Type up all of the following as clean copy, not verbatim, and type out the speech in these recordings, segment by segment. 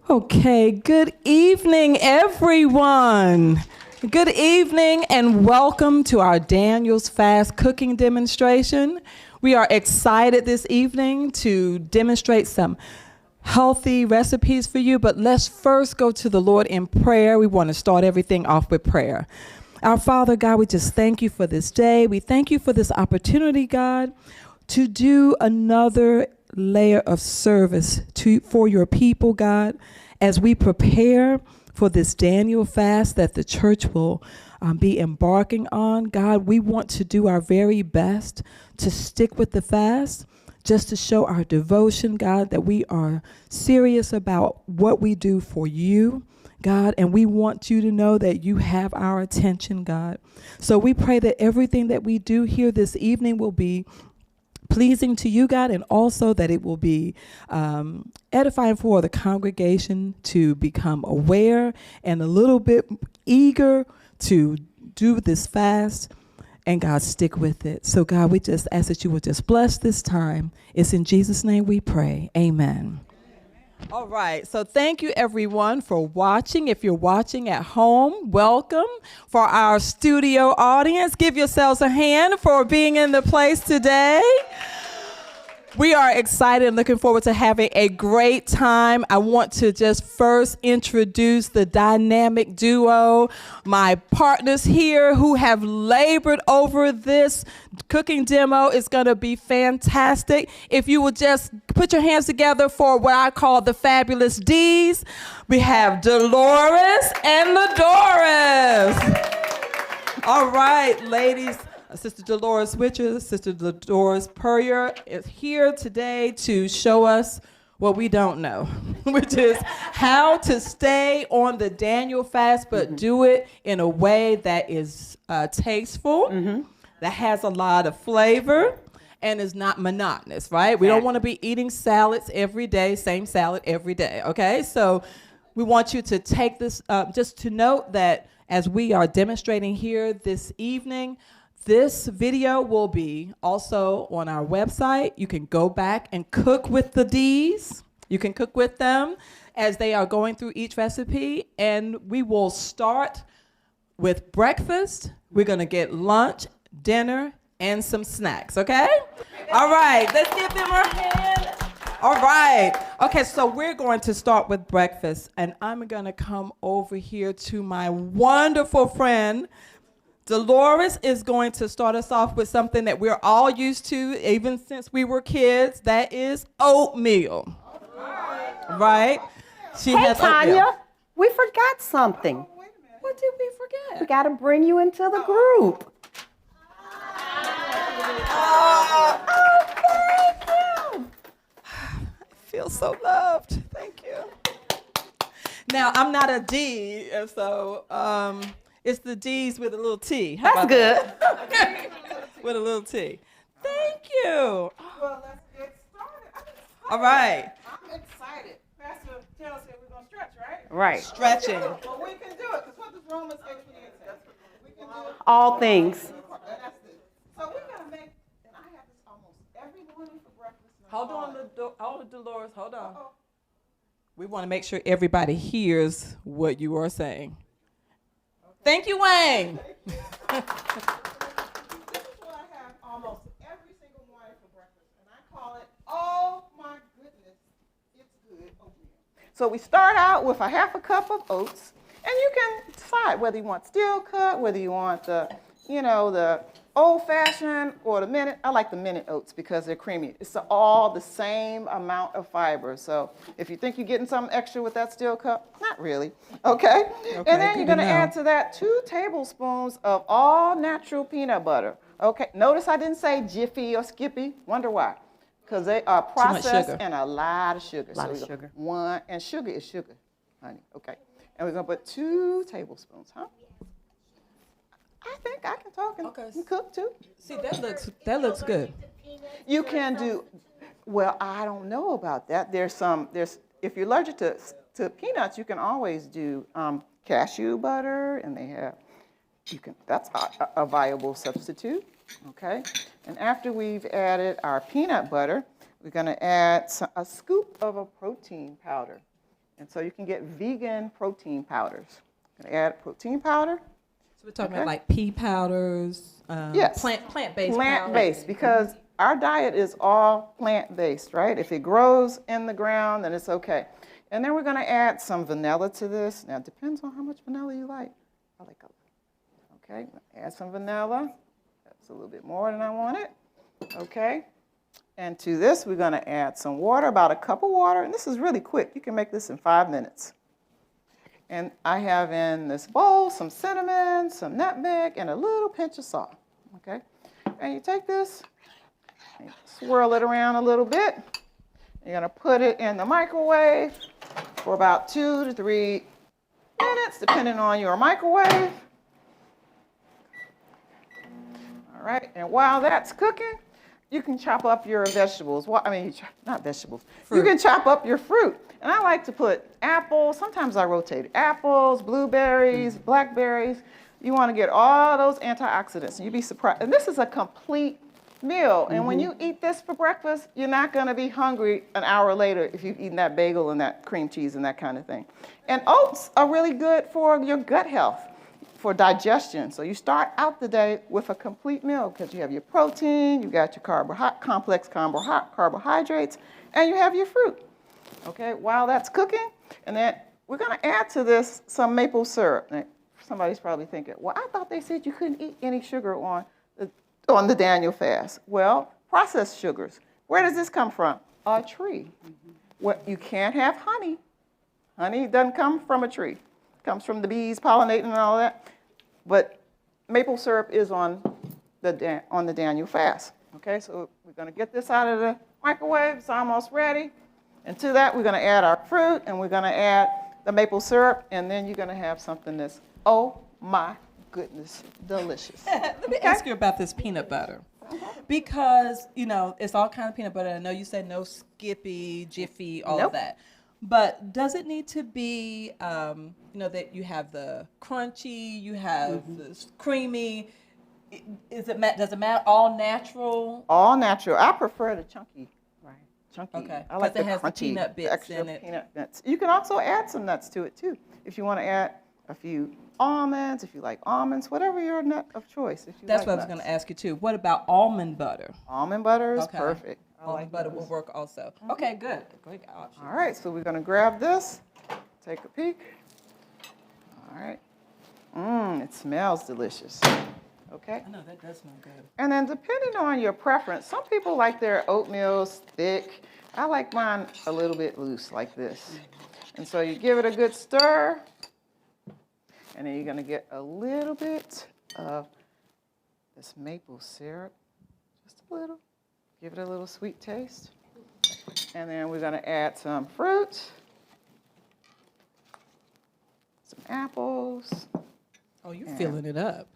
Okay, good evening, everyone. Good evening and welcome to our Daniel's Fast cooking demonstration. We are excited this evening to demonstrate some healthy recipes for you, but let's first go to the Lord in prayer. We want to start everything off with prayer. Our Father, God, we just thank you for this day. We thank you for this opportunity, God, to do another layer of service for your people, God, as we prepare for this Daniel fast that the church will be embarking on. God, we want to do our very best to stick with the fast, just to show our devotion, God, that we are serious about what we do for you, God, and we want you to know that you have our attention, God. So we pray that everything that we do here this evening will be pleasing to you, God, and also that it will be edifying for the congregation to become aware and a little bit eager to do this fast, and God, stick with it. So God, we just ask that you would just bless this time. It's in Jesus' name we pray. Amen. All right, so thank you everyone for watching. If you're watching at home, welcome. For our studio audience, give yourselves a hand for being in the place today. We are excited and looking forward to having a great time. I want to just first introduce the dynamic duo, my partners here who have labored over this cooking demo. It's going to be fantastic. If you would just put your hands together for what I call the fabulous D's. We have Dolores and LaDoris. All right, ladies. Sister Dolores Witcher, Sister LaDoris Purrier is here today to show us what we don't know, which is how to stay on the Daniel fast, but do it in a way that is tasteful, that has a lot of flavor, and is not monotonous, right? We don't want to be eating salads every day, same salad every day, okay? So we want you to take this, just to note that as we are demonstrating here this evening, this video will be also on our website. You can go back and cook with the D's. You can cook with them as they are going through each recipe. And we will start with breakfast. We're going to get lunch, dinner, and some snacks, okay? All right, let's give them a hand. All right. Okay, so we're going to start with breakfast. And I'm going to come over here to my wonderful friend, Dolores is going to start us off with something that we're all used to, even since we were kids. That is oatmeal. Right? She Hey, Tanya, oatmeal. we forgot something. What did we forget? We got to bring you into the group. Oh, thank you. I feel so loved. Thank you. Now, I'm not a D, so it's the D's with a little T. That's good. That? With a little T. Thank you. Well, let's get started. All right. I'm excited. Pastor Taylor said we're going to stretch, right? Right. Stretching. Well, we can do it, because what does Romans 8:28 say? We can do All things. That's it. So we're going to make, and I have this almost every morning for breakfast. Hold on, Dolores. Hold on. We want to make sure everybody hears what you are saying. Thank you, Wayne. This is what I have almost every single morning for breakfast, and I call it, oh my goodness, it's good oatmeal. So we start out with a half a cup of oats, and you can decide whether you want steel cut, whether you want the old-fashioned or the minute. I like the minute oats because they're creamy. It's all the same amount of fiber. So if you think you're getting something extra with that steel cup, not really, okay? And then you're going to add to that 2 tablespoons of all natural peanut butter. Okay, notice I didn't say Jiffy or Skippy. Wonder why? Because they are processed and a lot of sugar. And sugar is sugar, honey, okay? And we're going to put 2 tablespoons, huh? I think I can talk and cook too. See, that looks good. You can do, well, I don't know about that. If you're allergic to peanuts, you can always do cashew butter, and that's a viable substitute, okay? And after we've added our peanut butter, we're gonna add a scoop of a protein powder. And so you can get vegan protein powders. I'm gonna add protein powder. So we're talking about like pea powders, Yes. plant-based Plant-based, because our diet is all plant-based, right? If it grows in the ground, then it's okay. And then we're gonna add some vanilla to this. Now, it depends on how much vanilla you like. I like a, okay, add some vanilla. That's a little bit more than I wanted, okay? And to this, we're gonna add some water, about a cup of water, and this is really quick. You can make this in 5 minutes. And I have in this bowl some cinnamon, some nutmeg, and a little pinch of salt, okay? And you take this, and you swirl it around a little bit. You're gonna put it in the microwave for about 2 to 3 minutes, depending on your microwave. All right, and while that's cooking, you can chop up your vegetables. Well, I mean, not vegetables. Fruit. You can chop up your fruit. And I like to put apples. Sometimes I rotate apples, blueberries, blackberries. You want to get all those antioxidants. And you'd be surprised. And this is a complete meal. And when you eat this for breakfast, you're not going to be hungry an hour later if you've eaten that bagel and that cream cheese and that kind of thing. And oats are really good for your gut health, for digestion. So you start out the day with a complete meal because you have your protein, you got your complex carbohydrates, and you have your fruit. Okay, while that's cooking, and then we're gonna add to this some maple syrup. Now, somebody's probably thinking, well, I thought they said you couldn't eat any sugar on the Daniel fast. Well, processed sugars. Where does this come from? A tree. Well, you can't have honey. Honey doesn't come from a tree. It comes from the bees pollinating and all that. But maple syrup is on the Daniel fast. Okay, so we're gonna get this out of the microwave. It's almost ready. And to that, we're gonna add our fruit, and we're gonna add the maple syrup, and then you're gonna have something that's, oh my goodness, delicious. Let me ask you about this peanut butter. Because, you know, it's all kind of peanut butter. I know you said no Skippy, Jiffy, all of that. But does it need to be, you know, that you have the crunchy, you have the creamy? Does it matter? All natural? All natural. I prefer the chunky. Right. Chunky. Okay. I like the it has crunchy, the peanut bits extra in it. peanut nuts. You can also add some nuts to it too. If you want to add a few almonds, if you like almonds, whatever your nut of choice. If you That's like what I was going to ask you too. What about almond butter? Almond butter is perfect. Almond butter will work also. Okay, good. Great option. All right, so we're going to grab this, take a peek. All right. It smells delicious. Okay. I know, that does smell good. And then depending on your preference, some people like their oatmeal thick. I like mine a little bit loose like this. And so you give it a good stir, and then you're going to get a little bit of this maple syrup, just a little. Give it a little sweet taste. And then we're going to add some fruit, some apples. Oh, you're filling it up.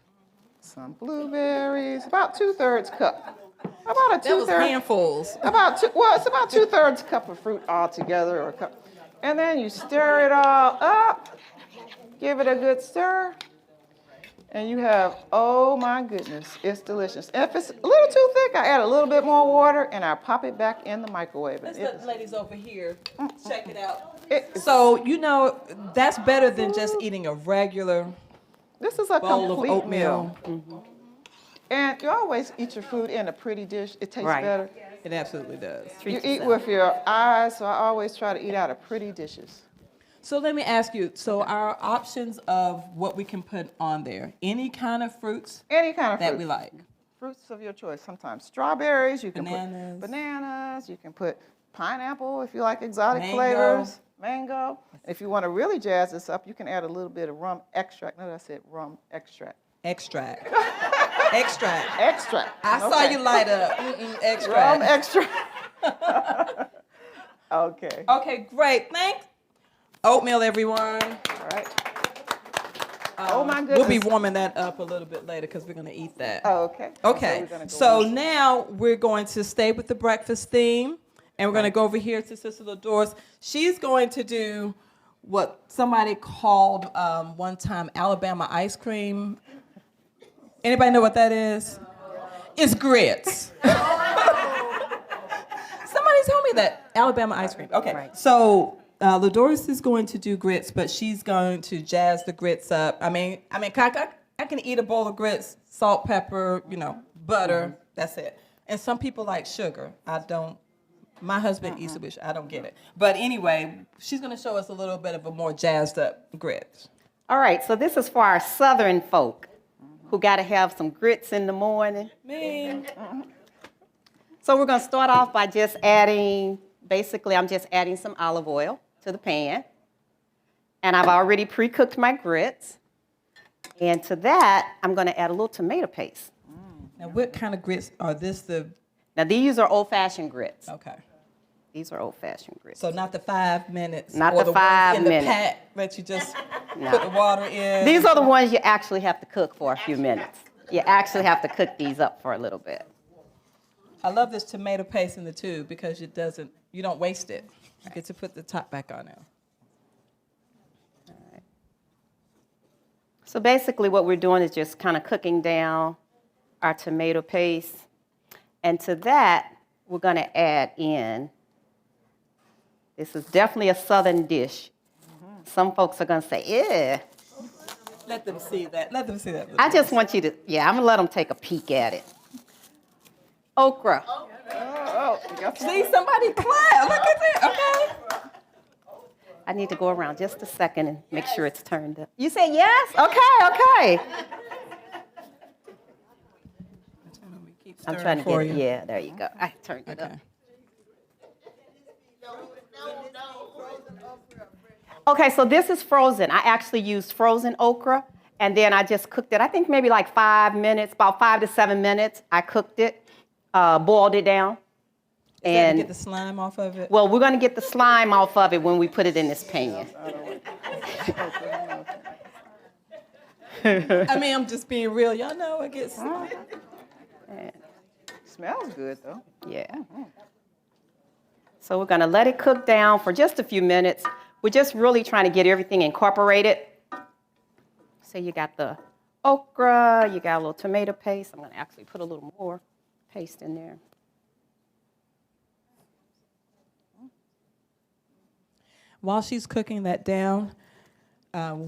Some blueberries, about 2/3 cup. About a 2/3. That was handfuls. It's about 2/3 cup of fruit altogether, or a cup. And then you stir it all up, give it a good stir, and you have, oh my goodness, it's delicious. And if it's a little too thick, I add a little bit more water and I pop it back in the microwave. Let's let the ladies over here check it out. So, you know, that's better than just eating a regular this is a bowl of complete oatmeal. meal. And you always eat your food in a pretty dish. It tastes better. It absolutely does. You eat with your eyes, so I always try to eat out of pretty dishes. So let me ask you, so our options of what we can put on there, any kind of fruits Any kind of that fruit. we like? Fruits of your choice. Sometimes strawberries, you can Bananas. put bananas, you can put pineapple if you like exotic Mango. flavors, mango. If you want to really jazz this up, you can add a little bit of rum extract. No, I said rum extract. Extract. Extract. Extract. I saw you light up. Extract. Rum extract. Okay. Okay, great. Thanks. Oatmeal, everyone. All right. Oh my goodness. We'll be warming that up a little bit later because we're going to eat that. Oh, okay. Okay. So now we're going to stay with the breakfast theme, and we're going to go over here to Sister LaDoris. She's going to do what somebody called one time Alabama ice cream. Anybody know what that is? It's grits. Somebody told me that. Alabama ice cream. Okay. Right. So LaDoris is going to do grits, but she's going to jazz the grits up. I can eat a bowl of grits, salt, pepper, butter. That's it. And some people like sugar. I don't. My husband eats it with sugar. I don't get it. But anyway, she's going to show us a little bit of a more jazzed up grits. All right, so this is for our Southern folk who got to have some grits in the morning. Me. So we're going to start off by just adding, basically I'm just adding some olive oil to the pan. And I've already pre-cooked my grits. And to that, I'm going to add a little tomato paste. Now, what kind of grits are this? Now, these are old-fashioned grits. Okay. These are old-fashioned grits. So not the 5 minutes. Not or the ones 5 in minutes. The pack that you just put the water in. These are the ones you actually have to cook for a few minutes. You actually have to cook these up for a little bit. I love this tomato paste in the tube because you don't waste it. You get to put the top back on now. All right. So basically what we're doing is just kind of cooking down our tomato paste. And to that, we're going to add in, this is definitely a Southern dish. Some folks are going to say, yeah. Let them see that. Let them see that. I just want you to, I'm going to let them take a peek at it. Okra. See, somebody clap. Look at that. Okay. I need to go around just a second and make sure it's turned up. You say yes? Okay. I'm trying to get it. Yeah, there you go. I turned it up. Okay, so this is frozen. I actually used frozen okra, and then I just cooked it. I think maybe like 5 minutes, about 5 to 7 minutes. I cooked it, boiled it down. And get the slime off of it? Well, we're going to get the slime off of it when we put it in this pan. I'm just being real. Y'all know it gets slime. Smells good, though. Yeah. So we're going to let it cook down for just a few minutes. We're just really trying to get everything incorporated. So you got the okra, you got a little tomato paste. I'm going to actually put a little more paste in there. While she's cooking that down,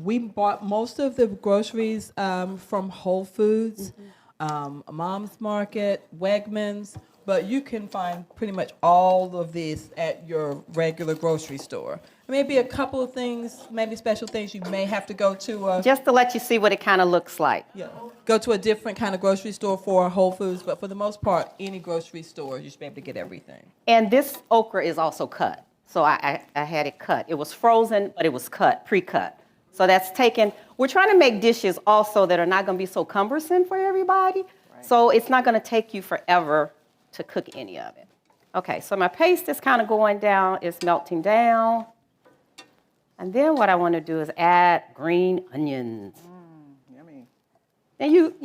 we bought most of the groceries from Whole Foods, Mom's Market, Wegmans, but you can find pretty much all of this at your regular grocery store. Maybe a couple of things, maybe special things you may have to go to. Just to let you see what it kind of looks like. Yeah, go to a different kind of grocery store for Whole Foods, but for the most part, any grocery store, you should be able to get everything. And this okra is also cut. So I had it cut. It was frozen, but it was cut, pre-cut. So that's taken. We're trying to make dishes also that are not going to be so cumbersome for everybody. Right. So it's not going to take you forever to cook any of it. Okay, so my paste is kind of going down. It's melting down. And then what I want to do is add green onions. Yummy. And you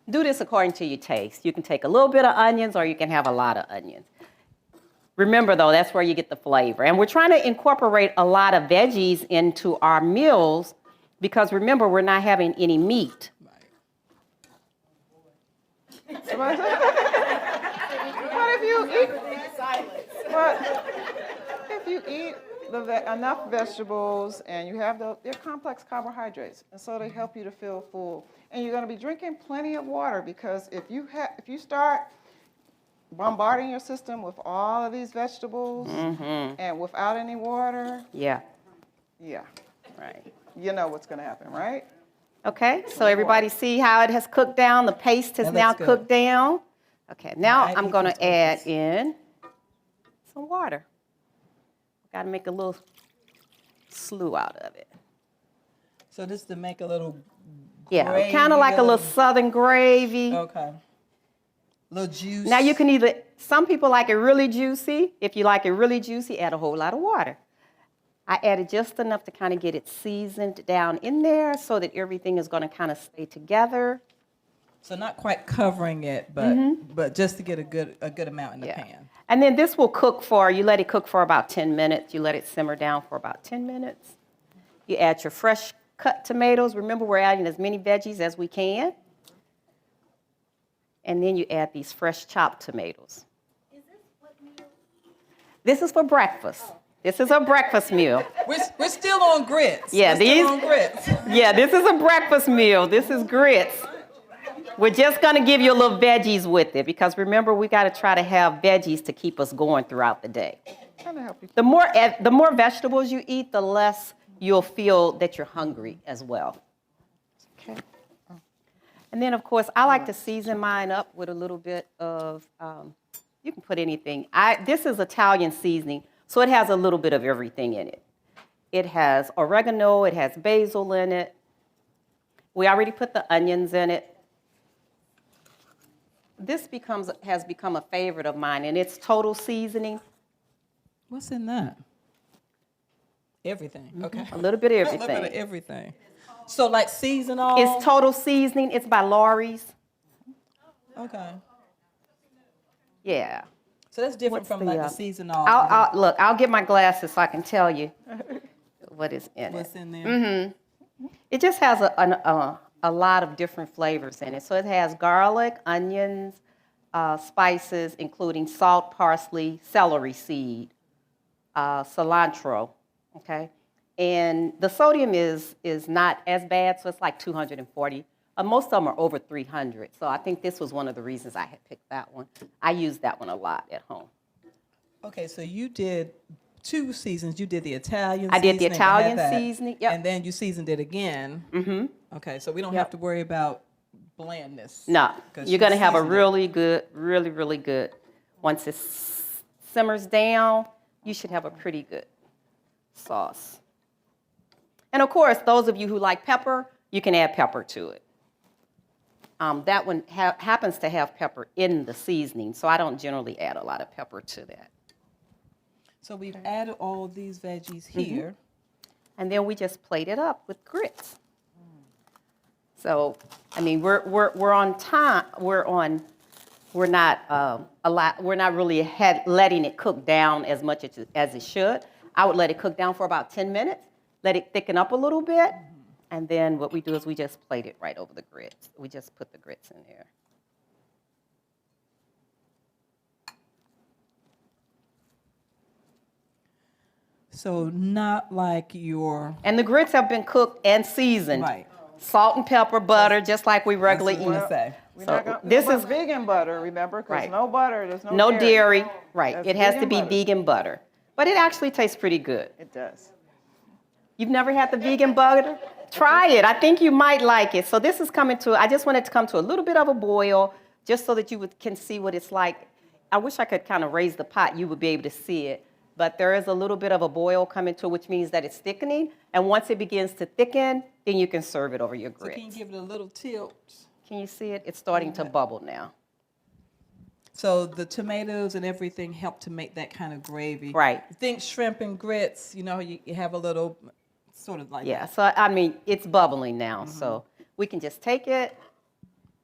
do this according to your taste. You can take a little bit of onions or you can have a lot of onions. Remember, though, that's where you get the flavor. And we're trying to incorporate a lot of veggies into our meals because, remember, we're not having any meat. But if you eat enough vegetables and you have they're complex carbohydrates, and so they help you to feel full. And you're going to be drinking plenty of water because if you start bombarding your system with all of these vegetables and without any water. Yeah. Right. You know what's going to happen, right? Okay, so everybody see how it has cooked down? The paste has now cooked down. Okay, now I'm going to add in some water. Got to make a little slew out of it. So this to make a little gravy, kind of like a little Southern gravy. Okay. Little juice. Now you can some people like it really juicy. If you like it really juicy, add a whole lot of water. I added just enough to kind of get it seasoned down in there so that everything is going to kind of stay together. So not quite covering it, but just to get a good amount in the pan. And then this will cook you let it cook for about 10 minutes. You let it simmer down for about 10 minutes. You add your fresh cut tomatoes. Remember, we're adding as many veggies as we can. And then you add these fresh chopped tomatoes. Is this what meal? This is for breakfast. This is a breakfast meal. We're still on grits. Yeah, we're still on grits. Yeah, this is a breakfast meal. This is grits. We're just gonna give you a little veggies with it because remember we gotta try to have veggies to keep us going throughout the day. The more vegetables you eat, the less you'll feel that you're hungry as well. Okay. And then of course I like to season mine up with a little bit of, you can put anything. This is Italian seasoning, so it has a little bit of everything in it. It has oregano, it has basil in it. We already put the onions in it. This has become a favorite of mine, and it's total seasoning. What's in that? Everything. Okay. A little bit of everything. A little bit of everything. So like seasonal. It's total seasoning. It's by LaDoris. Okay. Yeah. So that's different from like the seasonal. Look, I'll get my glasses so I can tell you what is in it. What's in there? Mm-hmm. It just has a lot of different flavors in it. So it has garlic, onions, spices, including salt, parsley, celery seed, cilantro, okay? And the sodium is not as bad, so it's like 240. Most of them are over 300, so I think this was one of the reasons I had picked that one. I use that one a lot at home. Okay, so you did 2 seasons. You did the Italian seasoning. I did the Italian seasoning, yep. And then you seasoned it again. Mm-hmm. Okay, so we don't have to worry about blandness. No, you're going to have a really good, really good. Once it simmers down, you should have a pretty good sauce. And of course, those of you who like pepper, you can add pepper to it. That one happens to have pepper in the seasoning, so I don't generally add a lot of pepper to that. So we've added all of these veggies here. Mm-hmm. And then we just plate it up with grits. So, I mean, we're on time. We're not really letting it cook down as much as it should. I would let it cook down for about 10 minutes, let it thicken up a little bit, and then what we do is we just plate it right over the grits. We just put the grits in there. So not like your... And the grits have been cooked and seasoned. Right. Salt and pepper, butter, just like we regularly eat. We're not gonna, this is vegan butter, remember? Because right. no butter, there's no dairy. Right. That's it has to be butter. vegan butter. But it actually tastes pretty good. It does. You've never had the vegan butter? Try it. I think you might like it. So this is coming to, I just want it to come to a little bit of a boil, just so that you can see what it's like. I wish I could kind of raise the pot. You would be able to see it. But there is a little bit of a boil coming to it, which means that it's thickening. And once it begins to thicken, then you can serve it over your grits. So can you give it a little tilt? Can you see it? It's starting to bubble now. So the tomatoes and everything help to make that kind of gravy. Right. Think shrimp and grits, you know, you have a little sort of like yeah, that. so I mean, it's bubbling now. So we can just take it.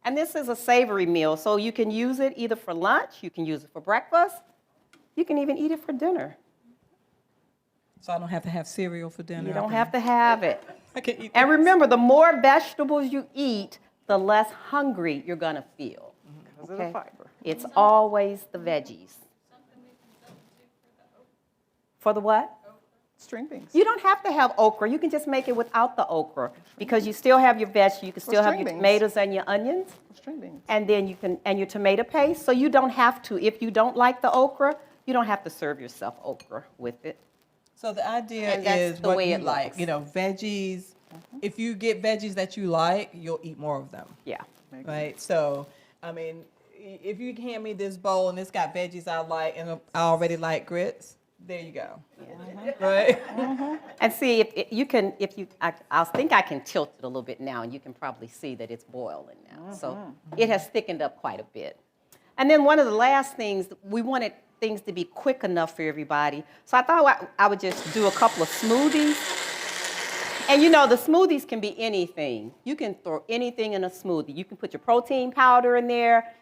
And this is a savory meal. So you can use it either for lunch, you can use it for breakfast, you can even eat it for dinner. So I don't have to have cereal for dinner. You don't have to have it. I can eat And remember, the more vegetables you eat, the less hungry you're going to feel. Because of the fiber. It's always the veggies. For the what? String beans. You don't have to have okra. You can just make it without the okra because you still have your veggies. You can still have your tomatoes and your onions. String beans. And then you can, and your tomato paste. So you don't have to, if you don't like the okra, you don't have to serve yourself okra with it. So the idea And that's is the what way you it like. looks. You know, veggies. If you get veggies that you like, you'll eat more of them. Yeah. Right? So, I mean, if you hand me this bowl and it's got veggies I like and I already like grits, there you go. Yeah. Right? And see, I think I can tilt it a little bit now, and you can probably see that it's boiling now. So it has thickened up quite a bit. And then one of the last things, we wanted things to be quick enough for everybody. So I thought I would just do a couple of smoothies. And you know, the smoothies can be anything. You can throw anything in a smoothie. You can put your protein powder in there.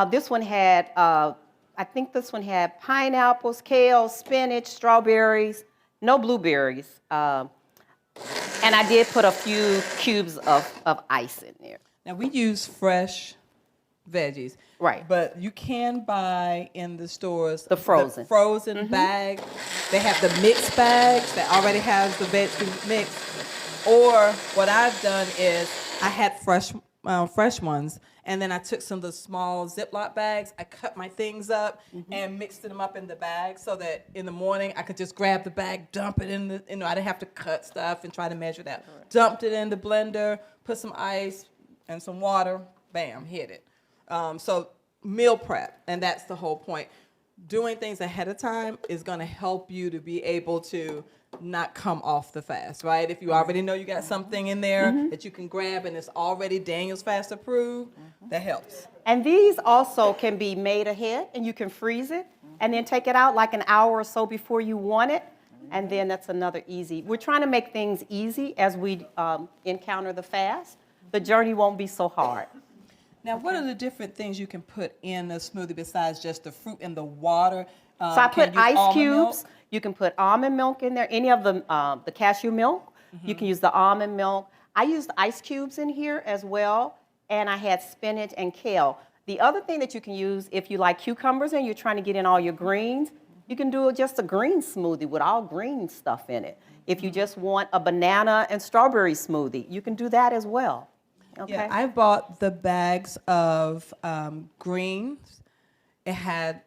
This one had, I think this one had pineapples, kale, spinach, strawberries, no blueberries. And I did put a few cubes of ice in there. Now, we use fresh veggies. Right. But you can buy in the stores The frozen. bag. They have the mixed bags that already has the vegetables mixed. Or what I've done is I had fresh ones, and then I took some of the small Ziploc bags. I cut my things up and mixed them up in the bag so that in the morning I could just grab the bag, dump it in the, I didn't have to cut stuff and try to measure that. Right. Dumped it in the blender, put some ice and some water, bam, hit it. So meal prep, and that's the whole point. Doing things ahead of time is going to help you to be able to not come off the fast, right? If you already know you got something in there that you can grab and it's already Daniel's Fast approved, that helps. And these also can be made ahead, and you can freeze it and then take it out like an hour or so before you want it. And then that's another easy. We're trying to make things easy as we encounter the fast. The journey won't be so hard. Now, what are the different things you can put in a smoothie besides just the fruit and the water? So I put ice cubes. You can put almond milk in there, any of the cashew milk. You can use the almond milk. I used ice cubes in here as well, and I had spinach and kale. The other thing that you can use, if you like cucumbers and you're trying to get in all your greens, you can do just a green smoothie with all green stuff in it. If you just want a banana and strawberry smoothie, you can do that as well. Okay. Yeah, I bought the bags of greens. It had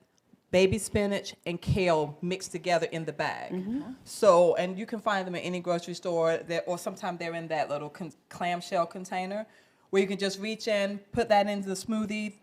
baby spinach and kale mixed together in the bag. So, and you can find them at any grocery store, or sometimes they're in that little clamshell container where you can just reach in, put that into the smoothie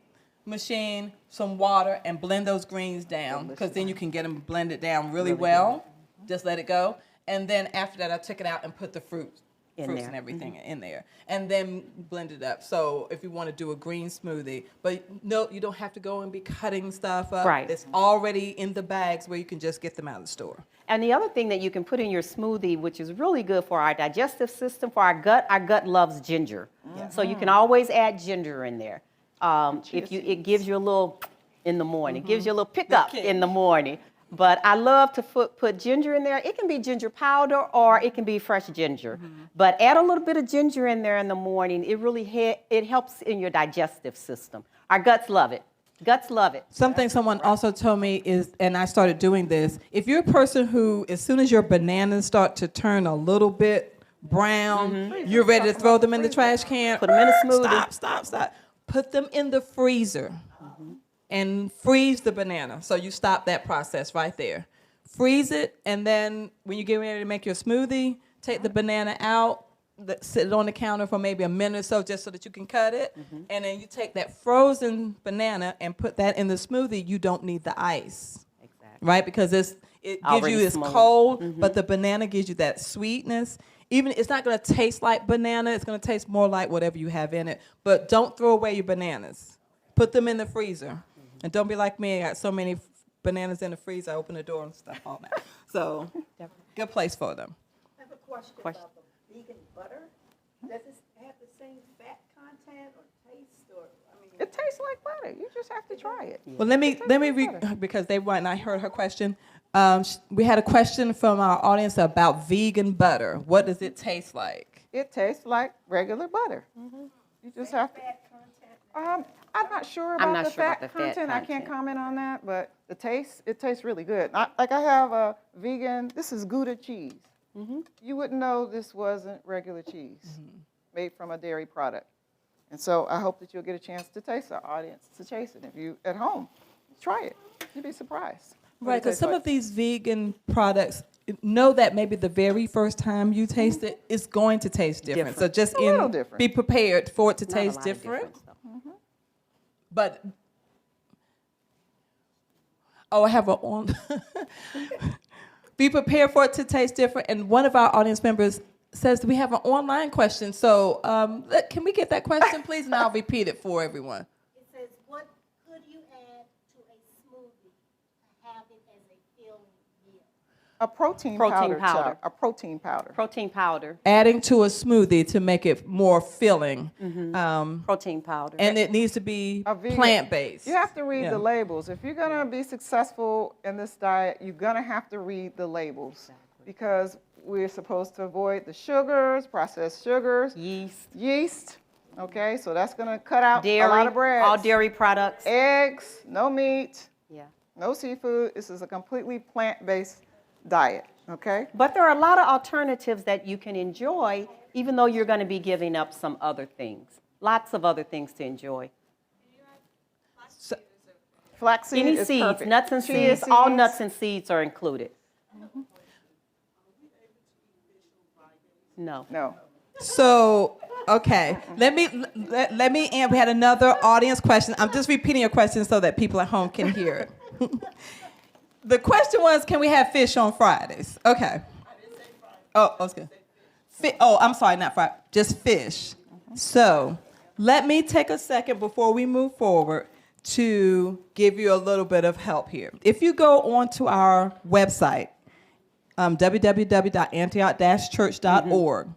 machine, some water, and blend those greens down, because then you can get them blended down really well. Just let it go. And then after that, I took it out and put the fruits and everything in there, and then blend it up. So if you want to do a green smoothie, but no, you don't have to go and be cutting stuff up. Right. It's already in the bags where you can just get them out of the store. And the other thing that you can put in your smoothie, which is really good for our digestive system, for our gut loves ginger. So you can always add ginger in there. It gives you a little in the morning, it gives you a little pickup in the morning. But I love to put ginger in there. It can be ginger powder or it can be fresh ginger. But add a little bit of ginger in there in the morning. It really it helps in your digestive system. Our guts love it. Guts love it. Something someone also told me is, and I started doing this, if you're a person who, as soon as your bananas start to turn a little bit brown, you're ready to throw them in the trash can. Put them in a smoothie. Stop. Put them in the freezer. And freeze the banana. So you stop that process right there. Freeze it, and then when you get ready to make your smoothie, take the banana out, sit it on the counter for maybe a minute or so just so that you can cut it. And then you take that frozen banana and put that in the smoothie. You don't need the ice. Exactly. Right? Because it gives you this cold, but the banana gives you that sweetness. Even it's not going to taste like banana. It's going to taste more like whatever you have in it. But don't throw away your bananas. Put them in the freezer. And don't be like me. I got so many bananas in the freezer. I open the door and stuff all that. So, good place for them. I have a question about the vegan butter. Does it have the same fat content or taste, or It tastes like butter. You just have to try it. Well, let me read, because they went and I heard her question. We had a question from our audience about vegan butter. What does it taste like? It tastes like regular butter. You just have to. fat content? I'm not sure about the fat fat content. I can't content. comment on that, but it tastes really good. I have a vegan, this is Gouda cheese. You wouldn't know this wasn't regular cheese made from a dairy product. And so I hope that you'll get a chance to taste our audience to taste it. If you at home, try it. You'd be surprised. Right, because some of these vegan products, know that maybe the very first time you taste it, it's going to taste different. So just A little different. be prepared for it to Not a taste lot of different. difference, though. But I have a be prepared for it to taste different. And one of our audience members says we have an online question. So can we get that question, please? And I'll repeat it for everyone. It says, what could you add to a smoothie to have it as a filling meal? A protein Protein powder. powder. A protein powder. Protein powder. Adding to a smoothie to make it more filling. Protein powder. And it needs to be A vegan. plant-based. You have to read Yeah. the labels. If you're going to be successful in this diet, you're going to have to read the labels. Because we're supposed to avoid the sugars, processed sugars, Yeast. yeast, Okay, so that's going to cut out Dairy, a lot of bread. all dairy products. Eggs, no meat, Yeah. no seafood. This is a completely plant-based diet, okay? But there are a lot of alternatives that you can enjoy, even though you're going to be giving up some other things. Lots of other things to enjoy. So, Flaxseed Any is seeds, perfect. nuts and Chia seeds, all seeds. nuts and seeds are included. No. No. so okay. Let me and we had another audience question. I'm just repeating your question so that people at home can hear it. The question was, can we have fish on Fridays? Okay. Oh, okay. I'm sorry, not Friday, just fish. So let me take a second before we move forward to give you a little bit of help here. If you go onto our website, www.antioch-church.org,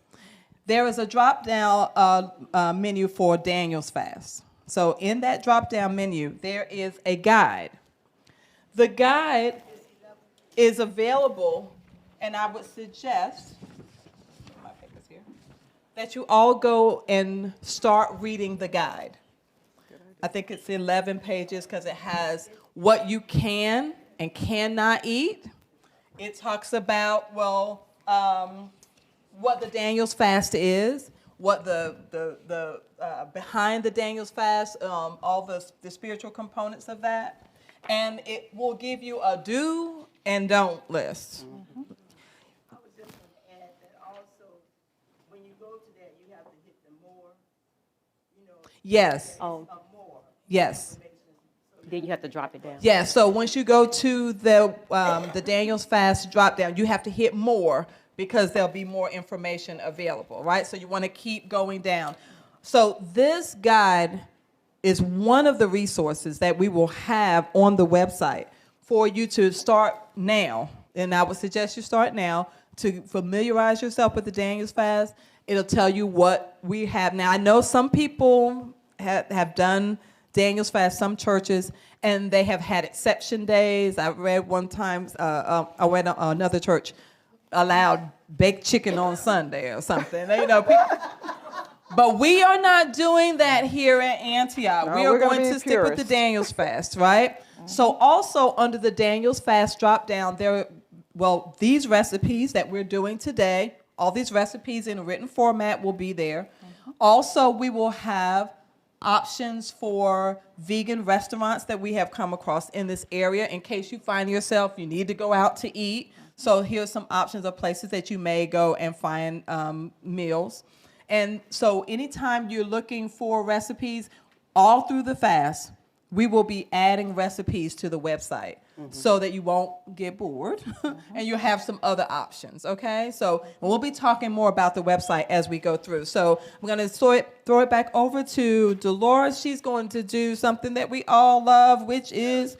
there is a drop-down menu for Daniel's Fast. So in that drop-down menu, there is a guide. The guide is available, and I would suggest my papers here, that you all go and start reading the guide. I think it's 11 pages because it has what you can and cannot eat. It talks about, what the Daniel's fast is, what the behind the Daniel's fast, all the spiritual components of that. And it will give you a do and don't list. I was just going to add that also, when you go to that, you have to hit the more, Yes. Oh, more. Yes. then you have to drop it down. Yeah, so once you go to the Daniel's Fast drop down, you have to hit more because there'll be more information available, right? So you want to keep going down. So this guide is one of the resources that we will have on the website for you to start now. And I would suggest you start now to familiarize yourself with the Daniel's Fast. It'll tell you what we have. Now, I know some people have done Daniel's Fast, some churches, and they have had exception days. I read one time, I went to another church, allowed baked chicken on Sunday or something. But we are not doing that here at Antioch. No, we are we're gonna going be to stick with the purists. Daniel's Fast, right? So also under the Daniel's Fast drop down, these recipes that we're doing today, all these recipes in a written format will be there. Also, we will have options for vegan restaurants that we have come across in this area in case you find yourself, you need to go out to eat. So here's some options of places that you may go and find meals. And so anytime you're looking for recipes, all through the fast, we will be adding recipes to the website so that you won't get bored and you'll have some other options, okay? So we'll be talking more about the website as we go through. So I'm going to throw it back over to Dolores. She's going to do something that we all love, which is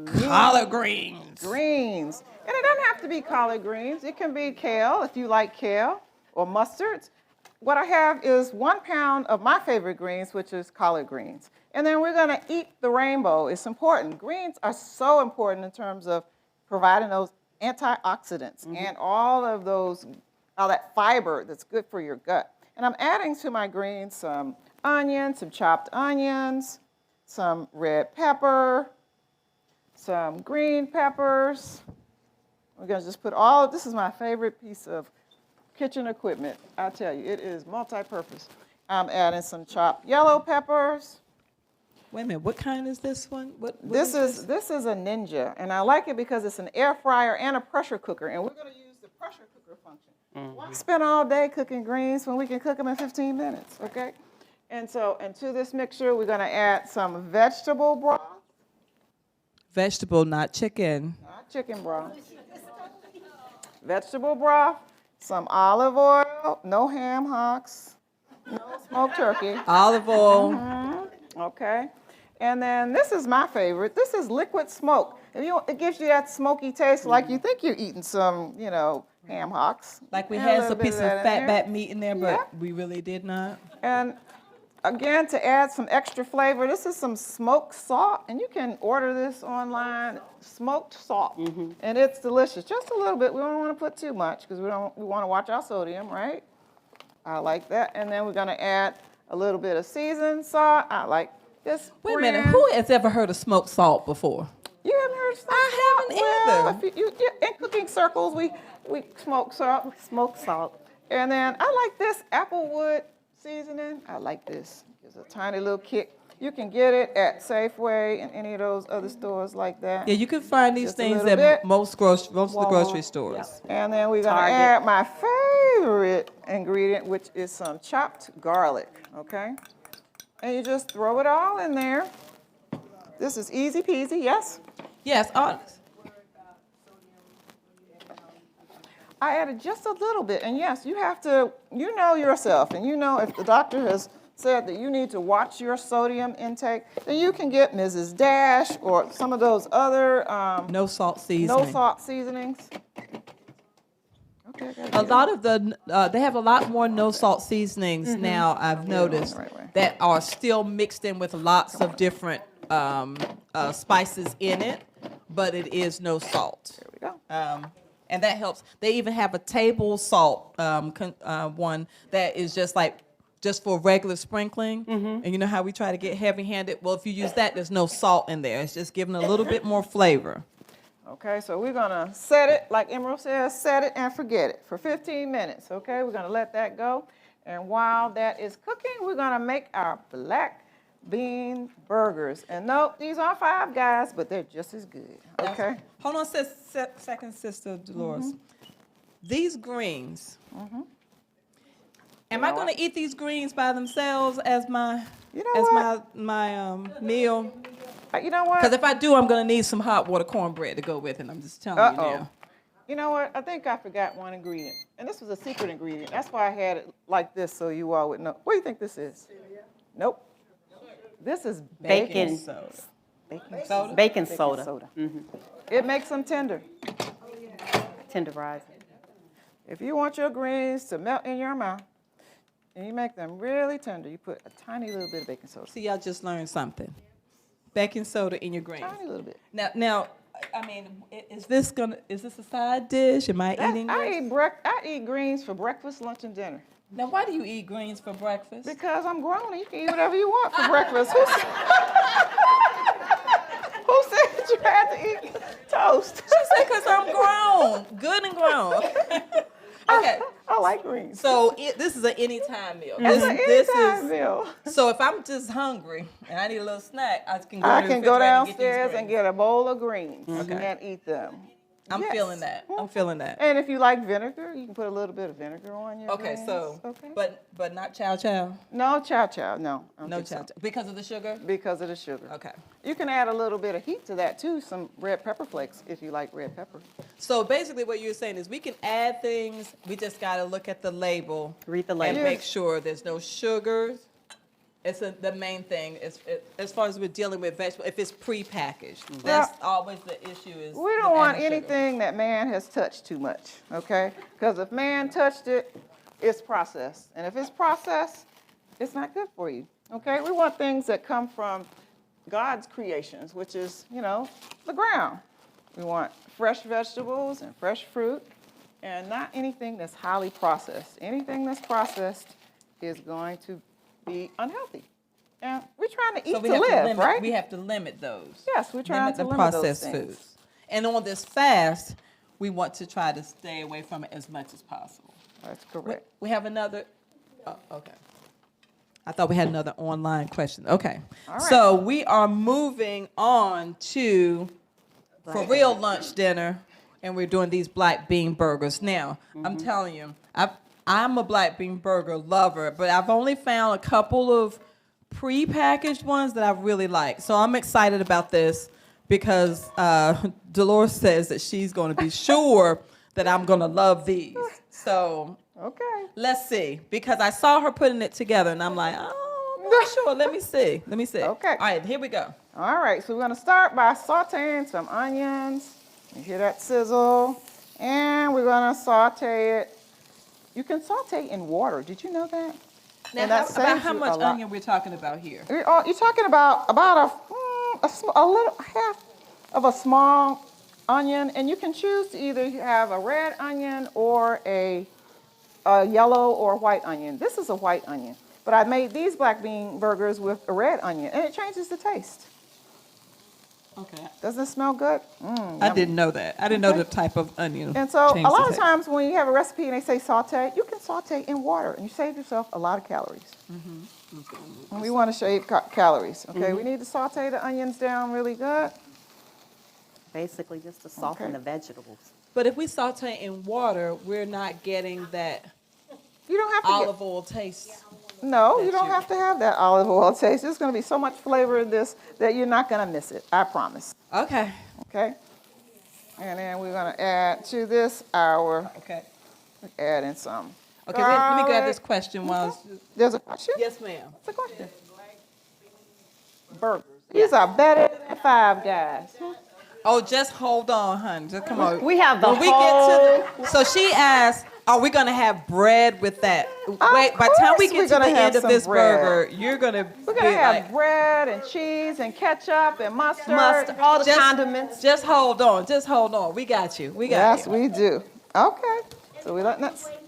collard greens. Greens. And it doesn't have to be collard greens. It can be kale if you like kale or mustards. What I have is 1 pound of my favorite greens, which is collard greens. And then we're going to eat the rainbow. It's important. Greens are so important in terms of providing those antioxidants and all that fiber that's good for your gut. And I'm adding to my greens some onions, some chopped onions, some red pepper, some green peppers. We're going to just put this is my favorite piece of kitchen equipment. I tell you, it is multi-purpose. I'm adding some chopped yellow peppers. Wait a minute, what kind is this one? What This is a Ninja, and I like it because it's an air fryer and a pressure cooker, and we're going to use the pressure cooker function. Why spend all day cooking greens when we can cook them in 15 minutes, okay? And so, to this mixture, we're going to add some vegetable broth. Vegetable, not chicken. Not chicken broth. Vegetable broth, some olive oil, no ham hocks, no smoked turkey. Olive oil. Okay. And then this is my favorite. This is liquid smoke. It gives you that smoky taste like you think you're eating some, ham hocks. Like we And a had little some bit piece of that in fat there. back meat in there, but Yeah. we really did not. And again, to add some extra flavor, this is some smoked salt, and you can order this online, smoked salt, and it's delicious. Just a little bit. We don't want to put too much because we want to watch our sodium, right? I like that. And then we're going to add a little bit of seasoned salt. I like this Wait a minute. brand. Who has ever heard of smoked salt before? You haven't heard of smoked I salt? haven't Well, either. if you in cooking circles, we smoke salt. Smoked salt. And then I like this applewood seasoning. I like this. Gives a tiny little kick. You can get it at Safeway and any of those other stores like that. Yeah, you can find these Just a things little at bit. most of the grocery Walmart. stores. And then we're gonna Target. add my favorite ingredient, which is some chopped garlic, okay? And you just throw it all in there. This is easy peasy, yes? Yes, honest. I added just a little bit, and yes, you have to, you know yourself, and you know if the doctor has said that you need to watch your sodium intake, then you can get Mrs. Dash or some of those other No salt seasoning. no salt seasonings. Okay, I gotta A get lot of the, they have a lot more no salt seasonings now, I've noticed, the right way. that are still mixed in with lots of different spices in it, but it is no salt. There we go. And that helps. They even have a table salt one that is just for regular sprinkling. And you know how we try to get heavy-handed? Well, if you use that, there's no salt in there. It's just giving a little bit more flavor. Okay, so we're gonna set it, like Emerald says, set it and forget it for 15 minutes, okay? We're gonna let that go. And while that is cooking, we're gonna make our black bean burgers. And nope, these aren't Five Guys, but they're just as good, okay? Hold on second, Sister Dolores. These greens, am I going to eat these greens by themselves as my You know my meal? You know what? Because if I do, I'm going to need some hot water cornbread to go with it. I'm just telling you now. You know what? I think I forgot one ingredient. And this was a secret ingredient. That's why I had it like this so you all would know. What do you think this is? Nope. This is Bacon. soda. baking Soda? Baking baking soda. soda. It makes them tender. Tenderizing. If you want your greens to melt in your mouth, and you make them really tender, you put a tiny little bit of baking soda. See, y'all just learned something. Baking soda in your greens. Tiny little bit. Now, I mean, is this a side dish? Am I eating this? I eat greens for breakfast, lunch, and dinner. Now, why do you eat greens for breakfast? Because I'm grown and you can eat whatever you want for breakfast. Who said you had to eat toast? She said, because I'm grown, good and grown. Okay, I like greens. so this is an anytime meal. It's an This anytime is meal. so if I'm just hungry and I need a little snack, I can go. I to the can go refrigerator and get these downstairs and greens. get a bowl of greens Okay. and eat them. I'm Yes. feeling that. I'm feeling that. And if you like vinegar, you can put a little bit of vinegar on your Okay, greens. so Okay. but not chow chow. No chow chow, no. I don't No think so. chow chow because of the sugar. Because of the sugar. Okay. You can add a little bit of heat to that too, some red pepper flakes if you like red pepper. So basically, what you're saying is we can add things. We just got to look at the label. Read the And label. make sure there's no sugars. It's the main thing. As far as we're dealing with vegetables, if it's prepackaged, that's always the issue. Is We don't want adding sugar. anything that man has touched too much, okay? Because if man touched it, it's processed. And if it's processed, it's not good for you, okay? We want things that come from God's creations, which is, the ground. We want fresh vegetables and fresh fruit and not anything that's highly processed. Anything that's processed is going to be unhealthy. And we're trying to eat So we to have live, to limit, right? We have to limit those. Yes, we're trying to the limit those processed things. foods. And on this fast, we want to try to stay away from it as much as possible. That's correct. We have another. Oh, okay. I thought we had another online question. Okay. All right. So we are moving on to for real lunch dinner, and we're doing these black bean burgers. Now, I'm telling you, I'm a black bean burger lover, but I've only found a couple of pre-packaged ones that I really like. So I'm excited about this because Dolores says that she's going to be sure that I'm going to love these. So Okay. let's see, because I saw her putting it together, and I'm like, oh, I'm not sure. Let me see. Okay. All right, here we go. All right, so we're gonna start by sauteing some onions. You hear that sizzle? And we're gonna saute it. You can saute in water. Did you know that? Now, And that about saves how you much a lot. onion we're talking about here? You're talking about a little half of a small onion, and you can choose to either have a red onion or a yellow or white onion. This is a white onion. But I made these black bean burgers with a red onion, and it changes the taste. Okay. Doesn't it smell good? I didn't know that. I didn't know the type of onion. And so a changed the lot of taste. times when you have a recipe and they say saute, you can saute in water, and you save yourself a lot of calories. And we want to shave calories, okay? We need to saute the onions down really good. Basically, just to soften Okay. the vegetables. But if we saute in water, we're not getting that You don't have to olive oil taste. No, you that don't you- have to have that olive oil taste. There's going to be so much flavor in this that you're not going to miss it. I promise. Okay. Okay? And then we're going to add to this our, Okay. add in some. Okay, let me grab garlic. this question while. There's a question? Yes, ma'am. What's the question? Burgers. These are better than Five Guys. Oh, just hold on, honey. Just come on. We have the When we get to the, so she asked, are we going to have bread with that? Wait, by the time we course get we're to the gonna have end of some this bread. burger, you're going to We're going to have bread and cheese and ketchup and mustard. Mustard, all the just, condiments. Just hold on. Just hold on. We got you. We got Yes, you. we do. Okay. So we letting that. Someone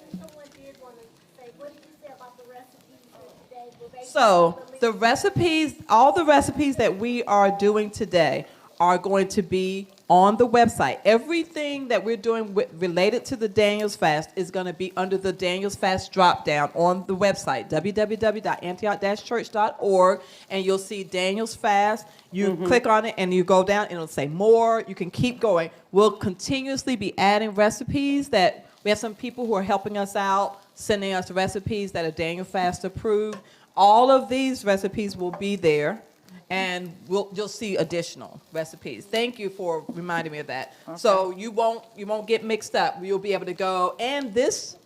did want to say, what did you say about the recipes for today? Will they So be the recipes, all the recipes that we are doing today are going to be on the website. Everything that we're doing related to the Daniel's Fast is going to be under the Daniel's Fast drop-down on the website, www.antioch-church.org, and you'll see Daniel's Fast. You click on it, and you go down, and it'll say more. You can keep going. We'll continuously be adding recipes that we have some people who are helping us out, sending us recipes that are Daniel Fast approved. All of these recipes will be there, and you'll see additional recipes. Thank you for reminding me of that. Okay. So you won't get mixed up. You'll be able to go, and this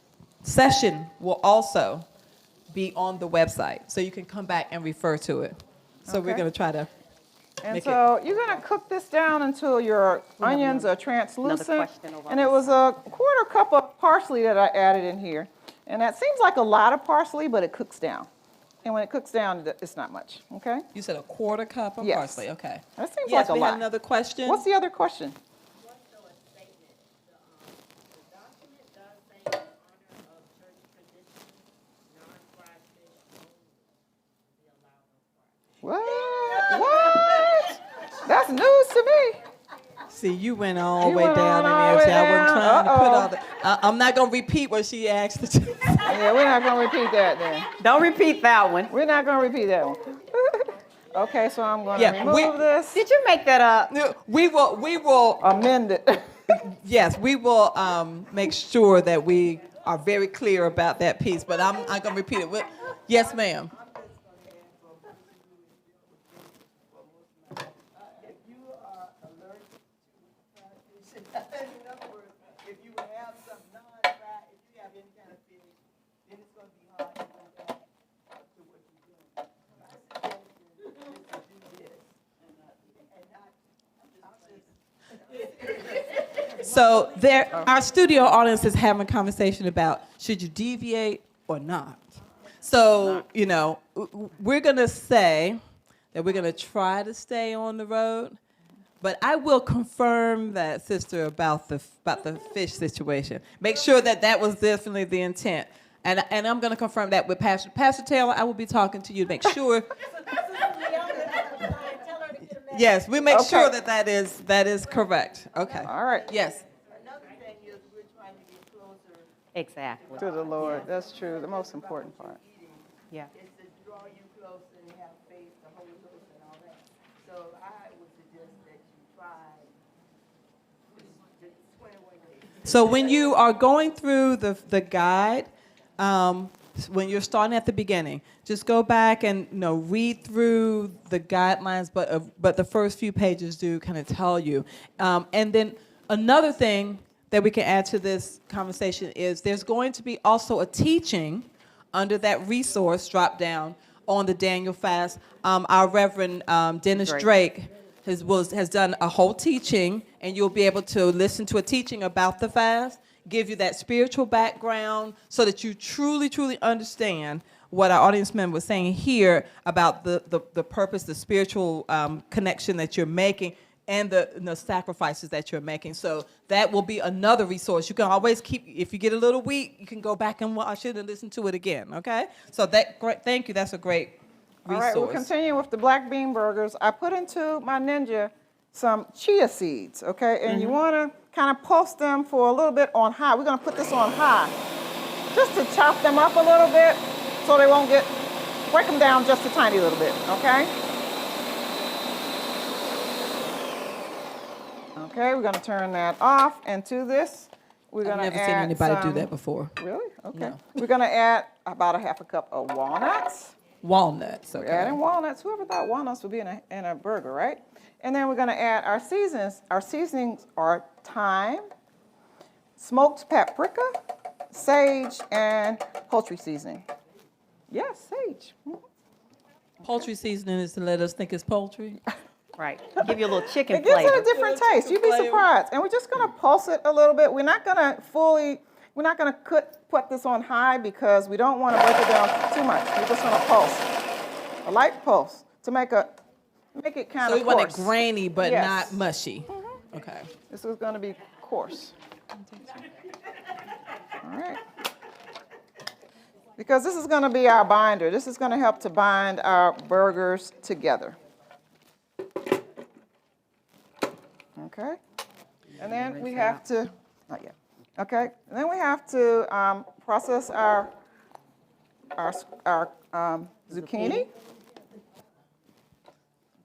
session will also be on the website, so you can come back and refer to it. So we're Okay. going to try to And make so you're going to cook this down until your onions are translucent. question over And on it was a quarter cup of parsley that I added in here. And that seems like a lot of parsley, but it cooks down. And when it cooks down, it's not much, okay? You said a quarter cup of Yes. parsley. Okay. That seems Yes, like a we lot. had another question. What's the other question? What? What? That's news to me. See, you went all the You way went down in all the there. way See, I wasn't down. trying to put Uh-oh. all the. I'm not going to repeat what she asked. Yeah, we're not going to repeat that then. Don't repeat that one. We're not going to repeat that one. Okay, so I'm going to Yeah, remove this. Did you make that up? No, we will. Amend it. Yes, we will make sure that we are very clear about that piece. But I'm going to repeat it. Yes, ma'am. If you are allergic to fish, in other words, if you have some non-fried, if you have any kind of fish, then it's going to be hard to come back to what you're doing. My suggestion is to do this and not. So our studio audience is having a conversation about should you deviate or not. So, we're going to say that we're going to try to stay on the road, but I will confirm that, sister, about the fish situation. Make sure that was definitely the intent. And I'm going to confirm that with Pastor Taylor. I will be talking to you to make sure. Yes, we make sure that is correct. Okay. All right. Yes. Another thing is we're trying to get closer Exactly. To the Lord. That's true. The most important part. Yeah. is to draw you closer and have faith, the Holy Ghost and all that. So I would suggest that you try to square away. So when you are going through the guide, when you're starting at the beginning, just go back and read through the guidelines, but the first few pages do kind of tell you. And then another thing that we can add to this conversation is there's going to be also a teaching under that resource drop down on the Daniel Fast. Our Reverend Dennis Drake has done a whole teaching, and you'll be able to listen to a teaching about the fast, give you that spiritual background so that you truly, truly understand what our audience member was saying here about the purpose, the spiritual connection that you're making. and the sacrifices that you're making. So that will be another resource. You can always keep, if you get a little weak, you can go back and watch it and listen to it again, okay? So thank you, that's a great All resource. right, we'll continue with the black bean burgers. I put into my Ninja some chia seeds, okay? And you want to kind of pulse them for a little bit on high. We're going to put this on high just to chop them up a little bit so they won't break them down just a tiny little bit, okay? Okay, we're going to turn that off. And to this, we're going to add I've never seen anybody do that before. Really? Okay. No. We're going to add about a half a cup of walnuts. Walnuts, okay. We're adding walnuts. Whoever thought walnuts would be in a burger, right? And then we're going to add our seasonings. Our seasonings are thyme, smoked paprika, sage, and poultry seasoning. Yes, sage. Poultry seasoning is to let us think it's poultry. Right. Give you a little chicken It gives flavor. it a different taste. You'd be flavor. surprised. And we're just going to pulse it a little bit. We're not going to put this on high because we don't want to break it down too much. We're just going to pulse. A light pulse to make it kind So of we want it coarse. grainy, but Yes. not mushy. Okay. This is going to be coarse. All right. Because this is going to be our binder. This is going to help to bind our burgers together. Okay. And then we have to, not yet. Okay. And then we have to process our zucchini.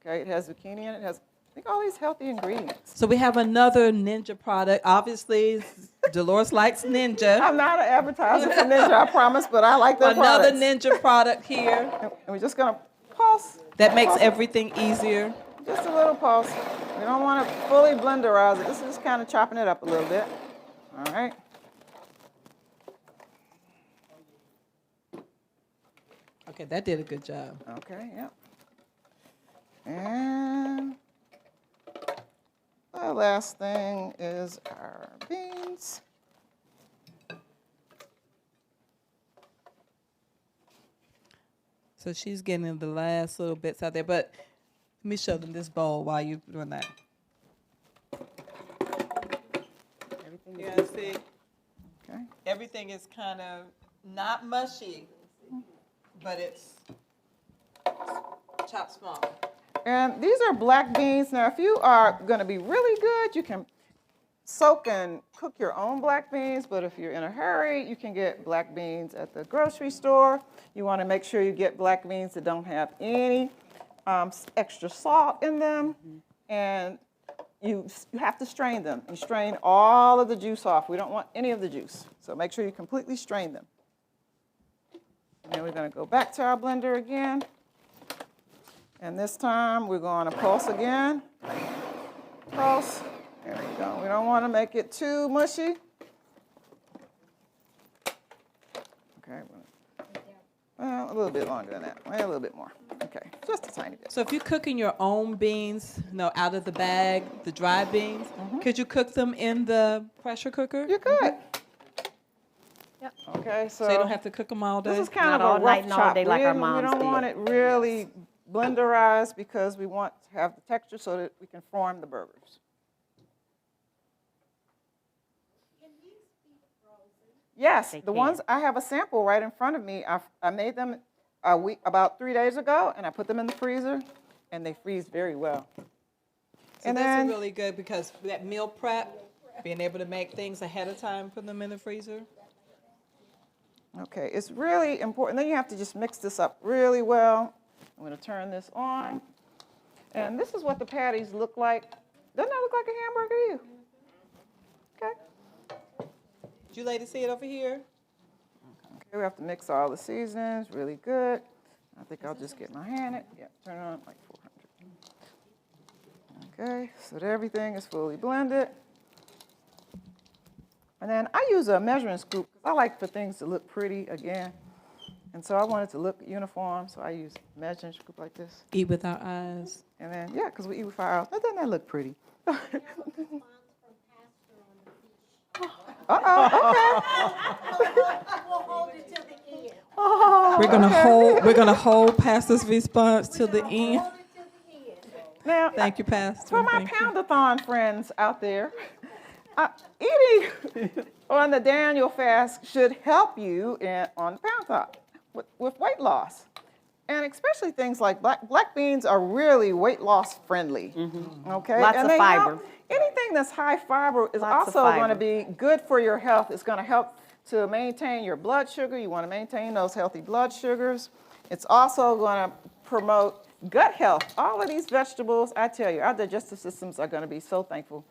Okay. It has zucchini in it. It has, I think, all these healthy ingredients. So we have another Ninja product. Obviously, Dolores likes Ninja. I'm not an advertiser for Ninja, I promise, but I like their Another products. Ninja product here And we're just going to pulse. that makes Pulse. everything easier. Just a little pulse. We don't want to fully blenderize it. This is just kind of chopping it up a little bit. All right. Okay, that did a good job. Okay, yep. And the last thing is our beans. So she's getting the last little bits out there, but let me show them this bowl while you're doing that. Yeah, see, Okay. everything is kind of not mushy, but it's chopped small. And these are black beans. Now, if you are going to be really good, you can soak and cook your own black beans. But if you're in a hurry, you can get black beans at the grocery store. You want to make sure you get black beans that don't have any extra salt in them. And you have to strain them. You strain all of the juice off. We don't want any of the juice. So make sure you completely strain them. And then we're going to go back to our blender again. And this time we're going to pulse again. Pulse. There we go. We don't want to make it too mushy. Okay. Well, a little bit longer than that. Well, a little bit more. Okay. Just a tiny bit. So if you're cooking your own beans, out of the bag, the dry beans, could you cook them in the pressure cooker? You could. Okay. So you don't have to cook them all day? This is kind Not of all a night rough and all chop. day like our We moms don't did. want it really blenderized because we want to have the texture so that we can form the burgers. Yes, They the can. ones, I have a sample right in front of me. I made them about 3 days ago, and I put them in the freezer, and they freeze very well. So And this then, is really good because that meal prep, being able to make things ahead of time, put them in the freezer. okay, it's really important. Then you have to just mix this up really well. I'm going to turn this on. And this is what the patties look like. Doesn't that look like a hamburger to you? Okay. Did you ladies see it over here? Okay, we have to mix all the seasonings really good. I think I'll just get my hand it. Yeah, turn it on like 400. Okay, so that everything is fully blended. And then I use a measuring scoop because I like for things to look pretty again. And so I want it to look uniform, so I use a measuring scoop like this. Eat with our eyes. And then, yeah, because we eat with our eyes. Doesn't that look pretty? Uh-oh, We'll hold it till the end. okay. We're gonna hold Pastor's response till the end. Hold it till the end. Now, Thank you, Pastor. for my Thank you. Pound-a-thon friends out there, eating on the Daniel fast should help you on the Pound-a-thon with weight loss. And especially things like black beans are really weight loss friendly. Okay, Lots and of they fiber. help. Anything that's high fiber is Lots of also going to fiber. be good for your health. It's going to help to maintain your blood sugar. You want to maintain those healthy blood sugars. It's also going to promote gut health. All of these vegetables, I tell you, our digestive systems are going to be so thankful.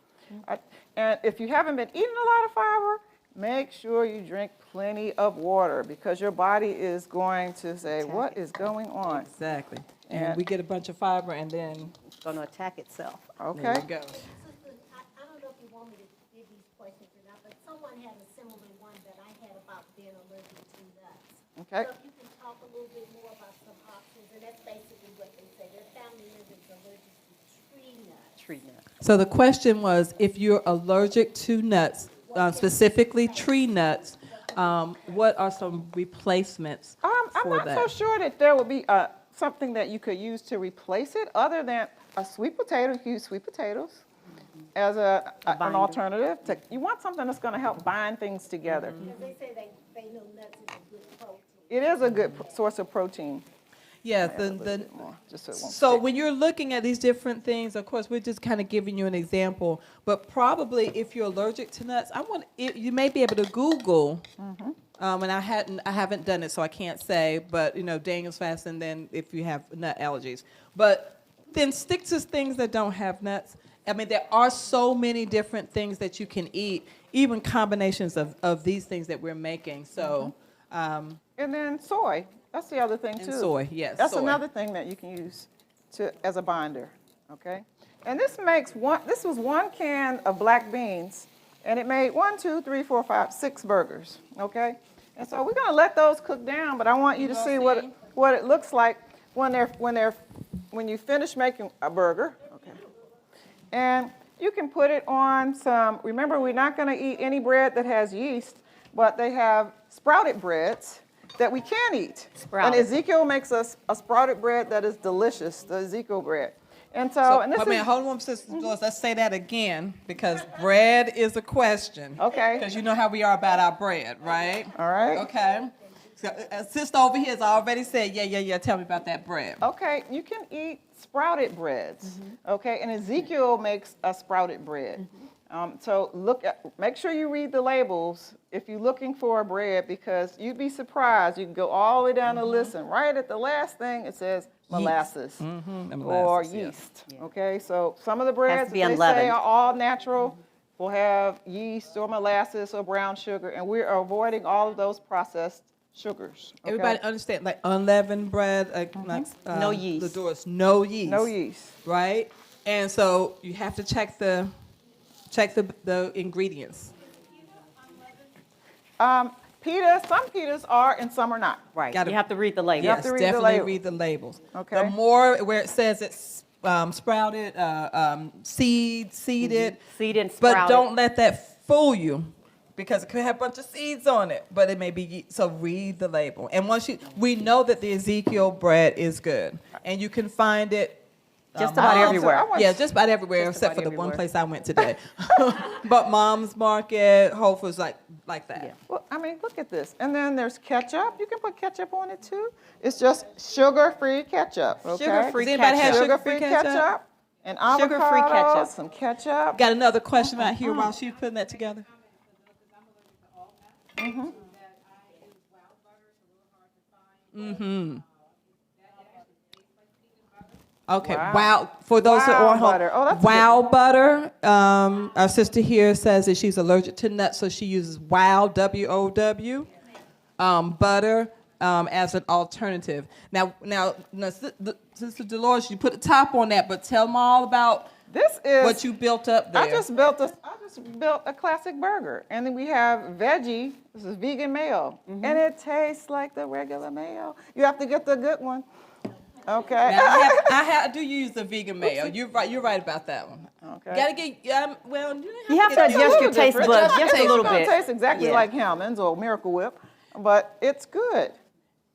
And if you haven't been eating a lot of fiber, make sure you drink plenty of water because your body is going to say, what is going on? Exactly. And And- we get a bunch of fiber, and then It's going to attack itself. there Okay. you go. I don't know if you want me to give these questions or not, but someone had a similar one that I had about being allergic to nuts. Okay. So if you can talk a little bit more about some options, and that's basically what they say. Their family member is allergic to tree nuts. Tree nut. So the question was, if you're allergic to nuts, specifically tree nuts, what are some replacements I'm for not that? so sure that there would be something that you could use to replace it other than a sweet potato. You can use sweet potatoes as an binder. alternative. You want something that's going to help bind things together. Because they say they know nuts is a good protein. It is a good source of protein. Yeah, Add a little the bit more, just so it won't so stick. when you're looking at these different things, of course, we're just kind of giving you an example. But probably, if you're allergic to nuts, you may be able to Google. And I haven't done it, so I can't say. But Daniel's fast, and then if you have nut allergies, but then stick to things that don't have nuts. I mean, there are so many different things that you can eat, even combinations of these things that we're making. So. And then soy. That's the other thing, And too. soy, yes, That's soy. another thing that you can use as a binder, okay? And this was 1 can of black beans, and it made 1, 2, 3, 4, 5, 6 burgers, okay? And so we're going to let those cook down, but I want you to see what it looks like when you finish making a burger, okay? And you can put it on some, remember, we're not going to eat any bread that has yeast, but they have sprouted breads that we can eat. Sprouted. And Ezekiel makes us a sprouted bread that is delicious, the Ezekiel bread. And so, and this I mean, is, hold on, Sister Doris. Let's say that again, because bread is a question. Okay. Because you know how we are about our bread, right? All right. Okay. So, sister over here has already said, yeah. Tell me about that bread. okay, you can eat sprouted breads, okay? And Ezekiel makes a sprouted bread. So make sure you read the labels if you're looking for a bread, because you'd be surprised. You can go all the way down the list, and right at the last thing it says molasses And or molasses, yes. yeast. Okay, so some of the breads that be they say unleavened. are all natural will have yeast or molasses or brown sugar, and we're avoiding all of those processed sugars. Okay? Everybody understand, like unleavened bread, like No yeast. LaDoris, no yeast. No yeast. Right? And so you have to check the ingredients. Some pitas are and some are not. Right. Gotta- You have to read the label. have to read the definitely label. read the labels. Okay. The more where it says it's sprouted, seeded, Seeded and but sprouted. don't let that fool you, because it could have a bunch of seeds on it, but it may be, so read the label. And we know that the Ezekiel bread is good, and you can find it Just about Mom's- everywhere. Yeah, just about everywhere, Just except about for the one everywhere. place I went today. But Mom's Market, Whole Foods, like that. Yeah. Well, I mean, look at this. And then there's ketchup. You can put ketchup on it too. It's just sugar-free ketchup. Okay? Sugar-free Does anybody have ketchup. Sugar-free ketchup. And Sugar-free avocado, ketchup. some ketchup. Got another question right here while she's putting that together. Okay, wow. For those that Wow are on home, butter. Oh, that's a Wow Butter. Our sister here says that she's allergic to nuts, so she uses Wow, W-O-W, butter as an alternative. Now, Sister Dolores, you put the top on that, but tell them all about This is what you built up there. I just built a classic burger, and then we have veggie. This is vegan mayo, and it tastes like the regular mayo. You have to get the good one. Okay. Now, I do use the vegan mayo. You're right about that one. Okay. Gotta get well. You have to It's a adjust your little taste different. buds just a little It's gonna bit. taste exactly Yeah. like Hellman's or Miracle Whip, but it's good.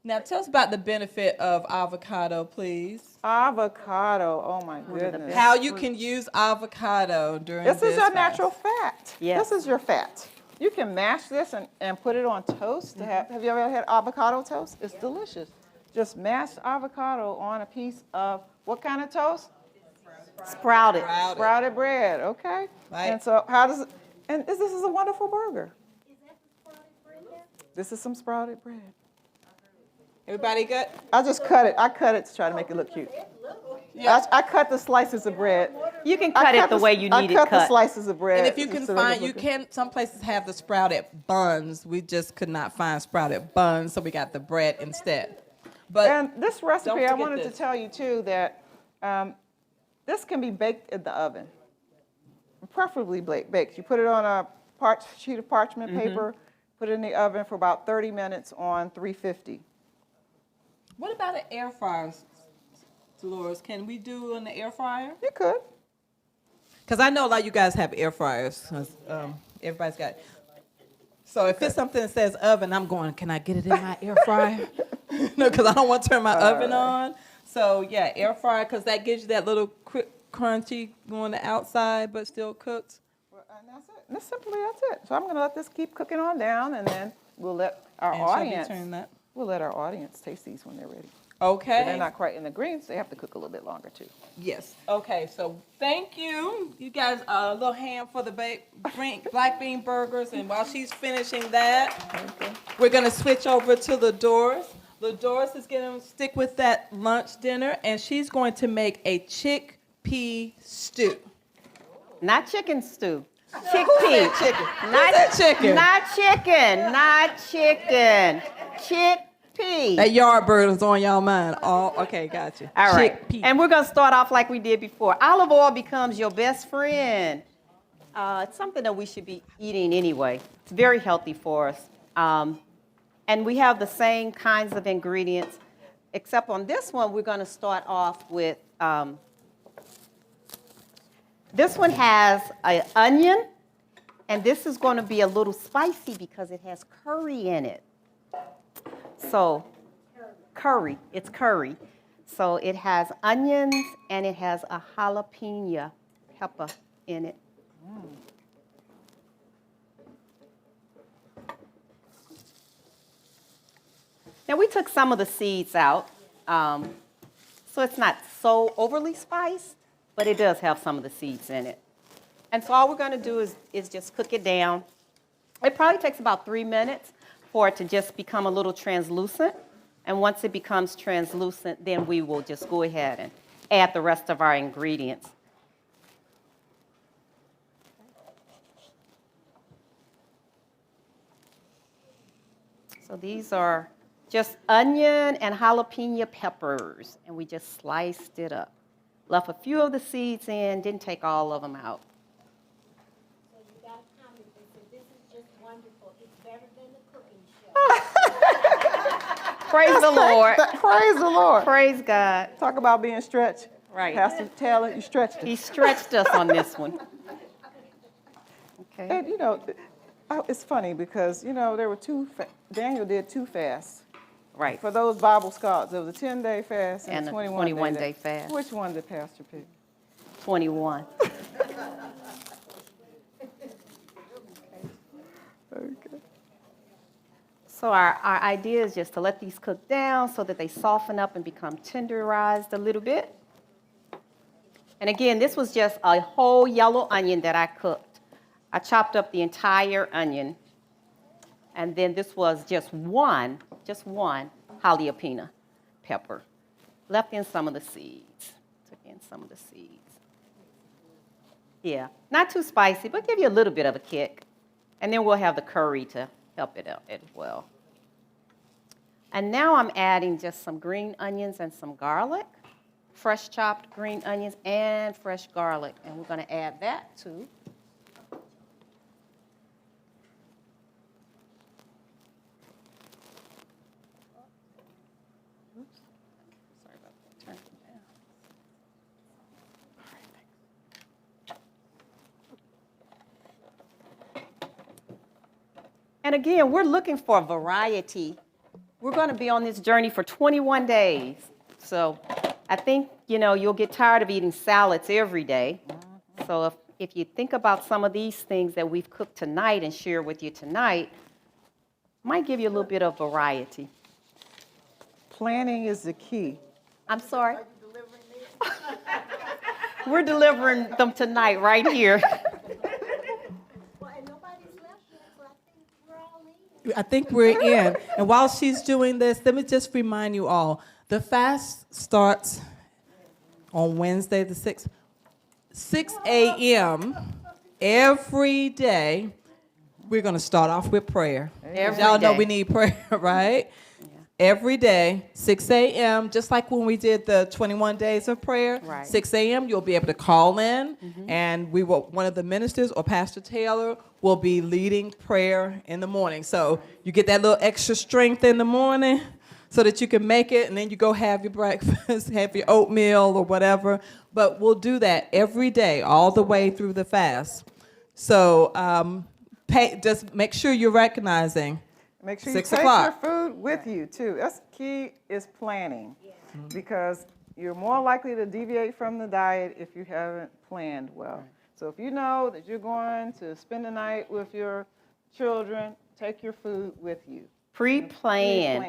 Now tell us about the benefit of avocado, please. Avocado, oh my One of the goodness. best. How you can use avocado during This is your fast. natural fat. Yes. This is your fat. You can mash this and put it on toast. Have you ever had avocado toast? It's delicious. Just mashed avocado on a piece of what kind of toast? Sprouted. Sprouted bread, okay? Right. And so how does it, and this is a wonderful burger. Is that the sprouted bread there? This is some sprouted bread. Everybody good? I just cut it. I cut it to try to make it look cute. I cut the slices of bread. You can cut it the way you need it I cut the cut. slices of bread. And if you can so that find, it you look- can, some places have the sprouted buns. We just could not find sprouted buns, so we got the bread instead. But And this recipe, I forget wanted this. to tell you too that this can be baked in the oven, preferably baked. You put it on a sheet of parchment paper, put it in the oven for about 30 minutes on 350. what about an air fryer, Dolores? Can we do in the air fryer? You could. Because I know a lot of you guys have air fryers. Everybody's got. So if it's something that says oven, I'm going, can I get it in my air fryer? No, because I don't want to turn my oven on. So yeah, air fryer, because that gives you that little quick crunchy on the outside, but still cooked. Well, and that's it. That's it. So I'm going to let this keep cooking on down, and then we'll let our And shall we audience. turn that? We'll let our audience taste these when they're ready. Okay. But they're not quite in the greens. They have to cook a little bit longer too. Yes. Okay, so thank you. You guys, a little hand for the black bean burgers. And while she's finishing that, we're going to switch over to LaDoris. LaDoris is going to stick with that lunch dinner, and she's going to make a chickpea stew. Not chicken stew. Chickpea. Chicken. Not Who's that chicken? Not chicken. Not chicken. Chickpea. That yard bird is on y'all mind. Oh, okay, gotcha. All right. Chickpea. And we're going to start off like we did before. Olive oil becomes your best friend. It's something that we should be eating anyway. It's very healthy for us. And we have the same kinds of ingredients, except on this one, we're going to start off with, this one has an onion, and this is going to be a little spicy because it has curry in it. So, curry, it's curry. So it has onions and it has a jalapeno pepper in it. Now we took some of the seeds out, so it's not so overly spiced, but it does have some of the seeds in it. And so all we're going to do is just cook it down. It probably takes about 3 minutes for it to just become a little translucent. And once it becomes translucent, then we will just go ahead and add the rest of our ingredients. So these are just onion and jalapeno peppers, and we just sliced it up. Left a few of the seeds in, didn't take all of them out. So you got a comment that said, this is just wonderful. It's better than the cooking show. Praise the Lord. Praise the Lord. Praise God. Talk about being stretched. Right. Pastor Taylor, you stretched it. He stretched us on this one. Okay. And you know, it's funny because you know there were Daniel did 2 fasts. Right. For those Bible scholars, there was a 10-day fast and, And a a 21-day 21-day fast. Which one did Pastor pick? 21. Okay. So our idea is just to let these cook down so that they soften up and become tenderized a little bit. And again, this was just a whole yellow onion that I cooked. I chopped up the entire onion. And then this was just one jalapeno pepper. Left in some of the seeds. Took in some of the seeds. Yeah, not too spicy, but give you a little bit of a kick. And then we'll have the curry to help it out as well. And now I'm adding just some green onions and some garlic. Fresh chopped green onions and fresh garlic. And we're going to add that too. Oops. Sorry about that. Turn it down. And again, we're looking for variety We're going to be on this journey for 21 days. So I think, you'll get tired of eating salads every day. So if you think about some of these things that we've cooked tonight and share with you tonight, might give you a little bit of variety. Planning is the key. I'm sorry. We're delivering them tonight right here. Well, and nobody's left yet, so I think we're all in. I think we're in. And while she's doing this, let me just remind you all, the fast starts on Wednesday the 6th, 6 a.m. every day. We're going to start off with prayer. Every Y'all know day. we need prayer, right? Every day, 6 a.m., just like when we did the 21 days of prayer, Right. 6 a.m., you'll be able to call in, and one of the ministers or Pastor Taylor will be leading prayer in the morning. So you get that little extra strength in the morning so that you can make it, and then you go have your breakfast, have your oatmeal or whatever. But we'll do that every day, all the way through the fast. So just make sure you're recognizing. Make sure you 6 take o'clock. your food with you, too. That's key is planning. Because you're more likely to deviate from the diet if you haven't planned well. So if you know that you're going to spend the night with your children, take your food with you. Pre-plan.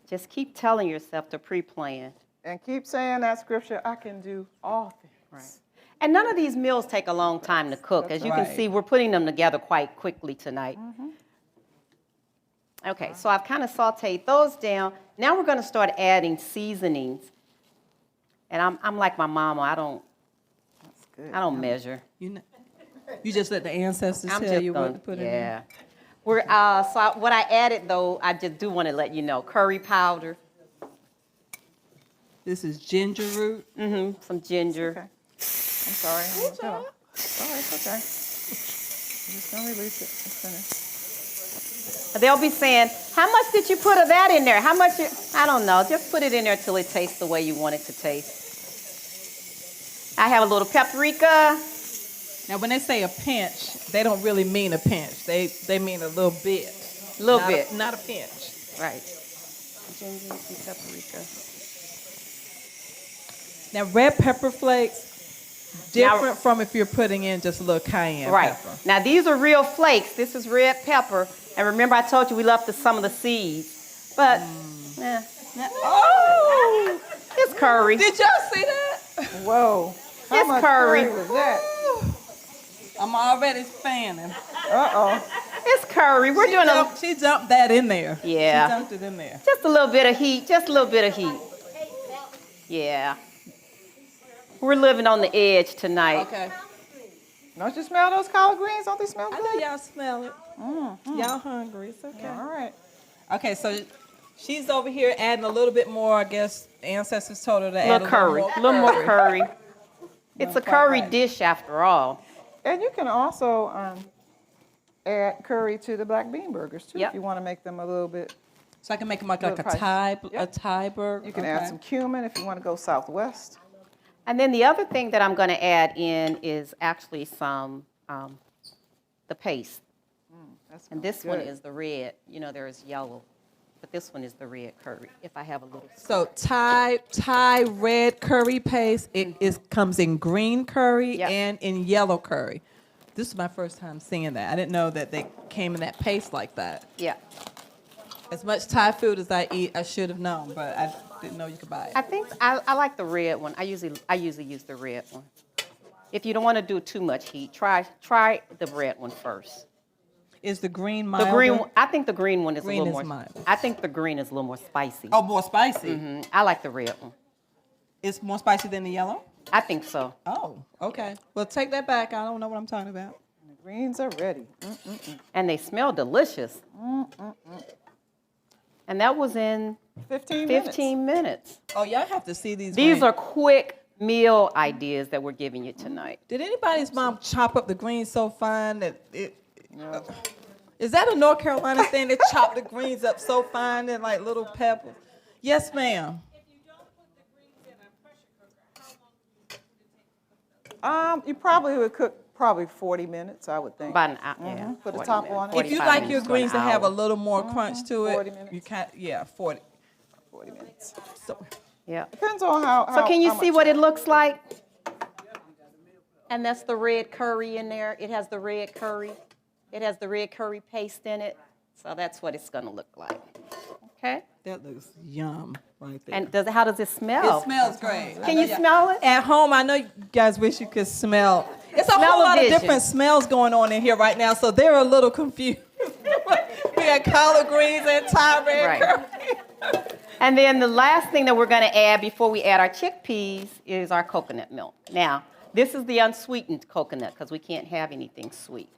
Just keep telling yourself to pre-plan. And keep saying that scripture, I can do all things. Right. And none of these meals take a long time to cook. As you can right. see, we're putting them together quite quickly tonight. Okay, so I've kind of sauteed those down. Now we're going to start adding seasonings. And I'm like my mama. I don't measure. You just let the ancestors I'm tell just you gonna, what to put in. yeah. What I added though, I just do want to let you know, curry powder, This is ginger root. some ginger. Okay. I'm sorry. It's all right, it's okay. I'm just going to release it. It's finished. They'll be saying, how much did you put of that in there? How much? I don't know. Just put it in there till it tastes the way you want it to taste. I have a little paprika. Now, when they say a pinch, they don't really mean a pinch. They mean a little bit. Little bit. Not a pinch. Right. Ginger and paprika. Now, red pepper flakes, different from if you're putting in just a little cayenne Right. pepper. Now, these are real flakes. This is red pepper. And remember, I told you we left some of the seeds. But, Oh! it's curry. Did y'all see that? Whoa. How It's much curry. was that? I'm already fanning. Uh-oh. It's curry. We're doing She dumped that in there. Yeah. She dumped it in there. just a little bit of heat. Just a little bit of heat. Yeah. We're living on the edge tonight. Okay. Don't you smell those collard greens? Don't they smell I good? know y'all smell it. Y'all hungry. It's okay. All right. Okay, so she's over here adding a little bit more, I guess ancestors told her to add Little curry. A little more curry. It's a quite curry right. dish after all. And you can also add curry to the black bean burgers, too, Yep. if you want to make them a little bit. So I can make them like a Little spicy. Thai, a Yep. Thai burger. You can add some cumin if you want to go southwest. And then the other thing that I'm going to add in is actually some, the paste. That And smells this one good. is the red. You know, there is yellow. But this one is the red curry, if I have a little. So Thai red curry paste. It comes in green curry Yep. and in yellow curry. This is my first time seeing that. I didn't know that they came in that paste like that. Yeah. As much Thai food as I eat, I should have known, but I didn't know you could buy it. I think I like the red one. I usually use the red one. If you don't want to do too much heat, try the red one first. Is the green milder? The green one, I think the green one is Green a little is more. milder. I think the green is a little more spicy. Oh, more spicy. I like the red one. It's more spicy than the yellow? I think so. Oh, okay. Well, take that back. I don't know what I'm talking about. The greens are ready. And they smell delicious. And that was in 15 minutes. 15 minutes. Oh, y'all have to see these. These greens. are quick meal ideas that we're giving you tonight. Did anybody's mom chop up the greens so fine that it? Is that a North Carolina thing? They chop the greens up so fine and like little pebbles. Yes, ma'am. You probably would cook Probably 40 minutes, I would think. About an hour, yeah. Put the 40 top minutes, on it. If you 45 like your minutes to an greens to have a hour. little more crunch to it, 40 minutes. you can't. Yeah, 40. 40 minutes. So, Yeah. Depends on how. So can you how see much- what it looks like? And that's the red curry in there. It has the red curry. It has the red curry paste in it. So that's what it's gonna look like. Okay? that looks yum right there. And how does it smell? It smells great. Can you smell it? At home, I know you guys wish you could smell. It's a whole lot of Smell-o-vision. different smells going on in here right now, so they're a little confused. We got collard greens and Thai red Right. curry. And then the last thing that we're going to add before we add our chickpeas is our coconut milk. Now, this is the unsweetened coconut because we can't have anything sweet.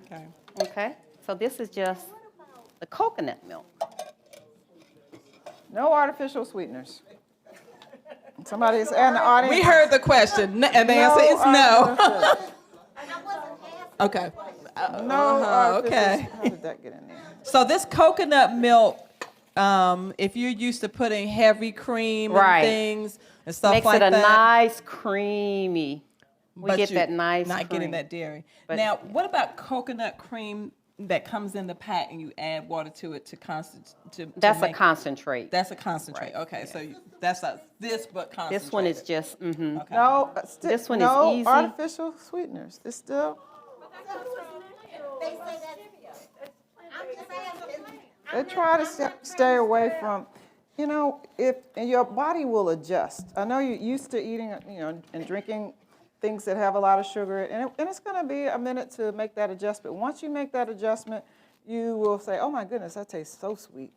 Okay. Okay? So this is just the coconut milk. No artificial sweeteners. Somebody's in the audience. We heard the question, and the answer is no. artificial- And I wasn't asking. Okay. No artificial. okay. How did that get in there? So this coconut milk, if you're used to putting heavy cream Right. and things and stuff Makes like it a that, nice creamy. We but get you're that nice not getting cream. that dairy. But- Now, what about coconut cream that comes in the pack and you add water to it to That's a make, concentrate. That's a concentrate. Right, Okay, so that's this but concentrate. This one is just, Okay. No, This one is no easy. artificial sweeteners. It's still. They say that's, I'm just asking. They try to stay away from, if and your body will adjust. I know you're used to eating, and drinking things that have a lot of sugar, and it's going to be a minute to make that adjustment. Once you make that adjustment, you will say, "Oh my goodness, that tastes so sweet.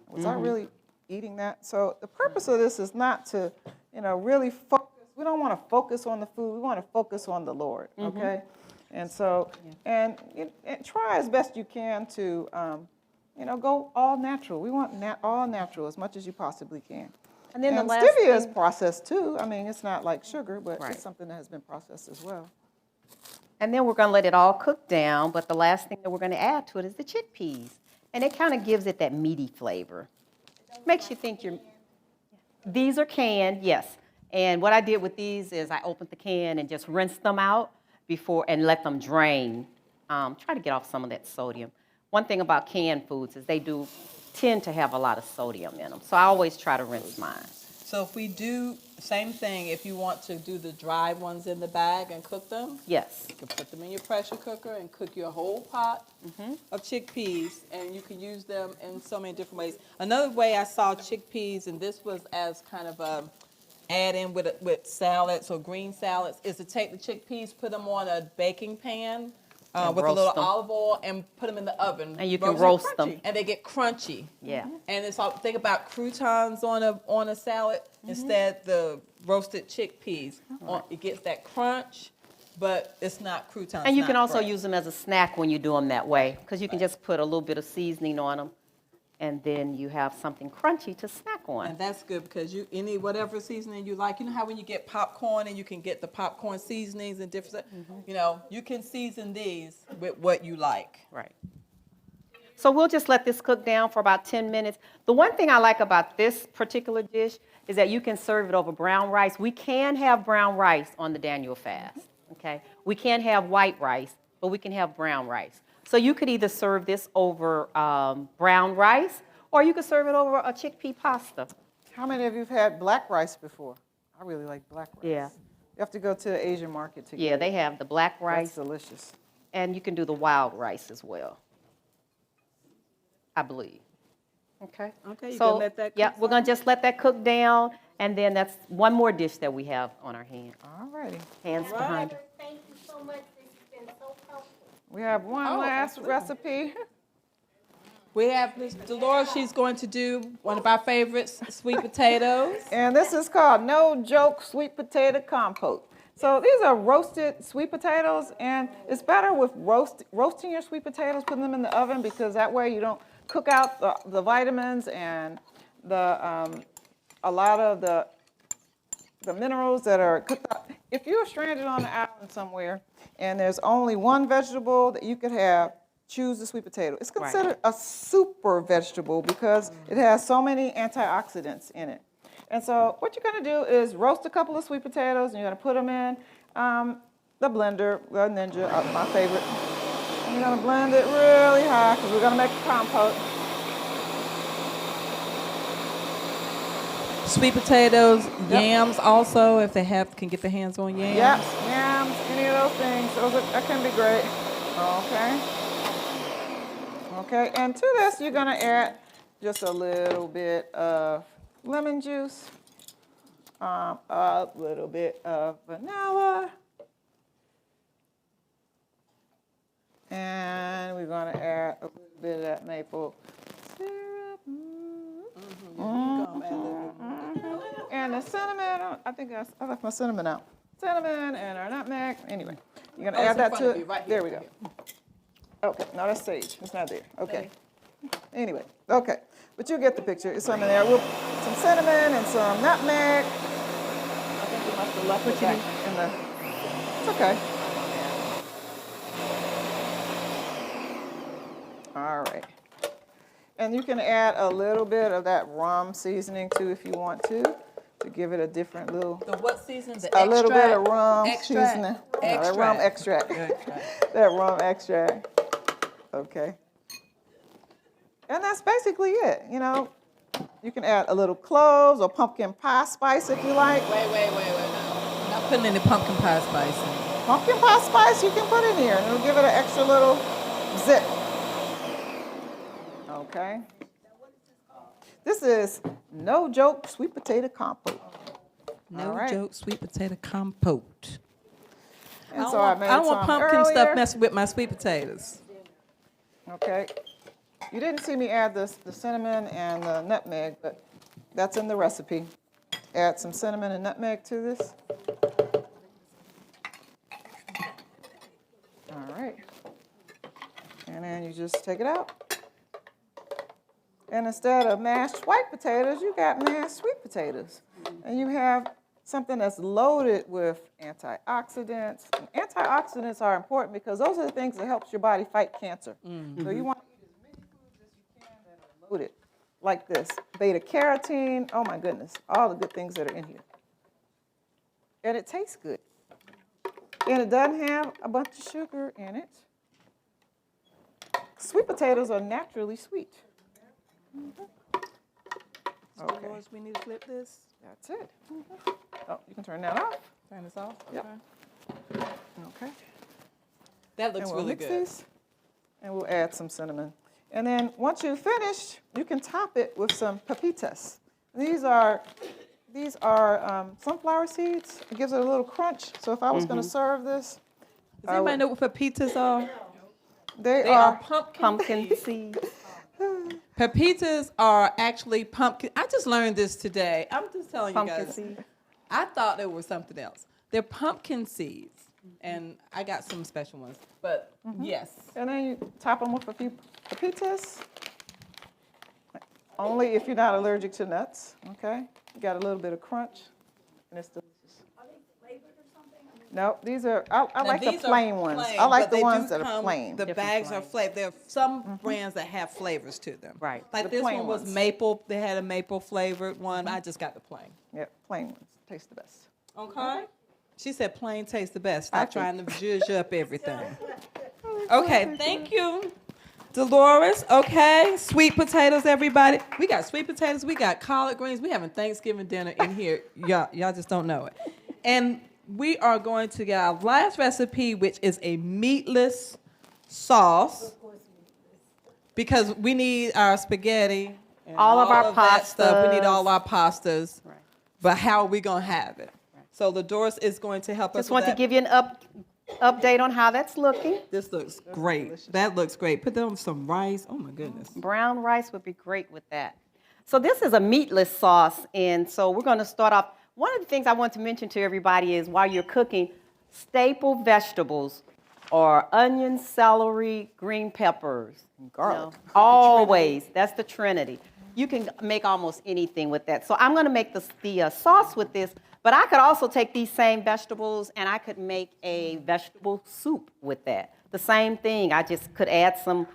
Was I really eating that?" So the purpose of this is not to, really focus. We don't want to focus on the food. We want to focus on the Lord. Okay, and so and try as best you can to. Go all natural. We want all natural as much as you possibly can. and then the last stevia is thing, processed too. I mean, it's not like sugar, but Right. it's something that has been processed as well. and then we're going to let it all cook down, but the last thing that we're going to add to it is the chickpeas. And it kind of gives it that meaty flavor. Makes you think these are canned, yes. And what I did with these is I opened the can and just rinsed them out before and let them drain. Try to get off some of that sodium. One thing about canned foods is they do tend to have a lot of sodium in them. So I always try to rinse mine. So if we do the same thing, if you want to do the dry ones in the bag and cook them, Yes. you can put them in your pressure cooker and cook your whole pot of chickpeas, and you can use them in so many different ways. Another way I saw chickpeas, and this was as kind of a add-in with salads or green salads, is to take the chickpeas, put them on a baking pan And with a roast little them. olive oil, and put them in the oven. And you can and roast crunchy. them. And they get crunchy. Yeah. And it's all, think about croutons on a salad instead the roasted chickpeas. It gets that crunch, but it's not croutons. And you not can also bread. use them as a snack when you do them that way, because you can just put a little bit of seasoning on them, and then you have something crunchy to snack on. And that's good because whatever seasoning you like. You know how when you get popcorn and you can get the popcorn seasonings and different, you can season these with what you like. Right. So we'll just let this cook down for about 10 minutes. The one thing I like about this particular dish is that you can serve it over brown rice. We can have brown rice on the Daniel fast, okay? We can't have white rice, but we can have brown rice. So you could either serve this over brown rice, or you could serve it over a chickpea pasta. How many of you have had black rice before? I really like black rice. Yeah. You have to go to the Asian market to get Yeah, it. they have the black That's rice, delicious. and you can do the wild rice as well, I believe. Okay. Okay, you So, can let that cook yeah, we're gonna just let that cook down, and then that's one more dish that we have on our hands behind. her. Thank you so much. This has been so helpful. We have one last absolutely. recipe. We have Miss Delores. She's going to do one of our favorites, sweet potatoes. And this is called No Joke Sweet Potato Compote. So these are roasted sweet potatoes, and it's better with roasting your sweet potatoes, putting them in the oven, because that way you don't cook out the vitamins and a lot of the minerals that are cooked out. If you're stranded on an island somewhere and there's only one vegetable that you could have, choose the sweet potato. It's considered a super vegetable because it has so many antioxidants in it. And so what you're going to do is roast a couple of sweet potatoes, and you're going to put them in. the blender, the Ninja, my favorite. You're gonna blend it really high because we're gonna make a compote. Sweet potatoes, yams also, if they can get their hands on yams. Yep, yams, any of those things. That can be great. Okay, and to this, you're gonna add just a little bit of lemon juice, a little bit of vanilla, and we're gonna add a little bit of that maple syrup. And the cinnamon, I think I left my cinnamon out. Cinnamon and our nutmeg. Anyway, you're gonna add that to it. Right there we go. Okay, no, that's sage. It's not there. Okay. Anyway, okay. But you get the picture. It's some in there. Some cinnamon and some nutmeg. I think we must have left it back in the. It's okay. All right. And you can add a little bit of that rum seasoning too if you want to give it a different little. The what seasoning? The extract? A little bit of rum extract. seasoning. No, that rum extract. That rum extract. Okay. And that's basically it. You know, you can add a little cloves or pumpkin pie spice if you like. Wait. No. I'm not putting any pumpkin pie spice in. Pumpkin pie spice you can put in here and it'll give it an extra little zip. Okay. This is no joke sweet potato compote. No joke sweet potato compote. And so I made I don't want pumpkin earlier. stuff messing with my sweet potatoes. Okay. You didn't see me add the cinnamon and the nutmeg, but that's in the recipe. Add some cinnamon and nutmeg to this. All right. And then you just take it out. And instead of mashed white potatoes, you got mashed sweet potatoes. And you have something that's loaded with antioxidants. And antioxidants are important because those are the things that helps your body fight cancer. So you want to eat as many foods as you can that are loaded like this. Beta carotene, oh my goodness, all the good things that are in here. And it tastes good. And it doesn't have a bunch of sugar in it. Sweet potatoes are naturally sweet. Okay. We need to flip this. That's it. Oh, you can turn that off. Turn this off. Yep. Okay. That looks And we'll really mix good. these, and we'll add some cinnamon. And then once you've finished, you can top it with some pepitas. These are sunflower seeds. It gives it a little crunch. So if I was going to serve this, Does anybody know what pepitas are? they They are are Pumpkin seeds. Pepitas are actually pumpkin. I just learned this today. I'm just telling you Pumpkin guys. seeds. I thought they were something else. They're pumpkin seeds, and I got some special ones. But yes, And then you top them with a few pepitas. Only if you're not allergic to nuts, okay? You got a little bit of crunch, and it's delicious. Are they flavored or something? I mean, No, these are, I Now, like the these are plain ones. plain, I like but the they ones do that are come- plain. The bags are flavored. There are some brands that have flavors to them. Right. Like The this plain one was ones. maple. They had a maple flavored one. I just got the plain. Yeah, plain ones taste the best. Okay. She said plain tastes the best. I Stop trying to zhuzh up everything. Okay, thank you, Dolores. Okay, sweet potatoes, everybody. We got sweet potatoes. We got collard greens. We having Thanksgiving dinner in here. Y'all just don't know it. And we are going to get our last recipe, which is a meatless sauce, because we need our spaghetti and All of our that stuff. We need pastas. all our pastas. Right. But how are we going to have it? So LaDoris is going to help us Just with want to that. give you an update on how that's looking. This looks great. That looks great. Put on some rice. Oh, my goodness. Brown rice would be great with that. So this is a meatless sauce, and so we're going to start off. One of the things I want to mention to everybody is while you're cooking, staple vegetables are onions, celery, green peppers, and garlic. Always. That's the trinity. You can make almost anything with that. So I'm going to make the sauce with this, but I could also take these same vegetables and I could make a vegetable soup with that. The same thing. I just could add some,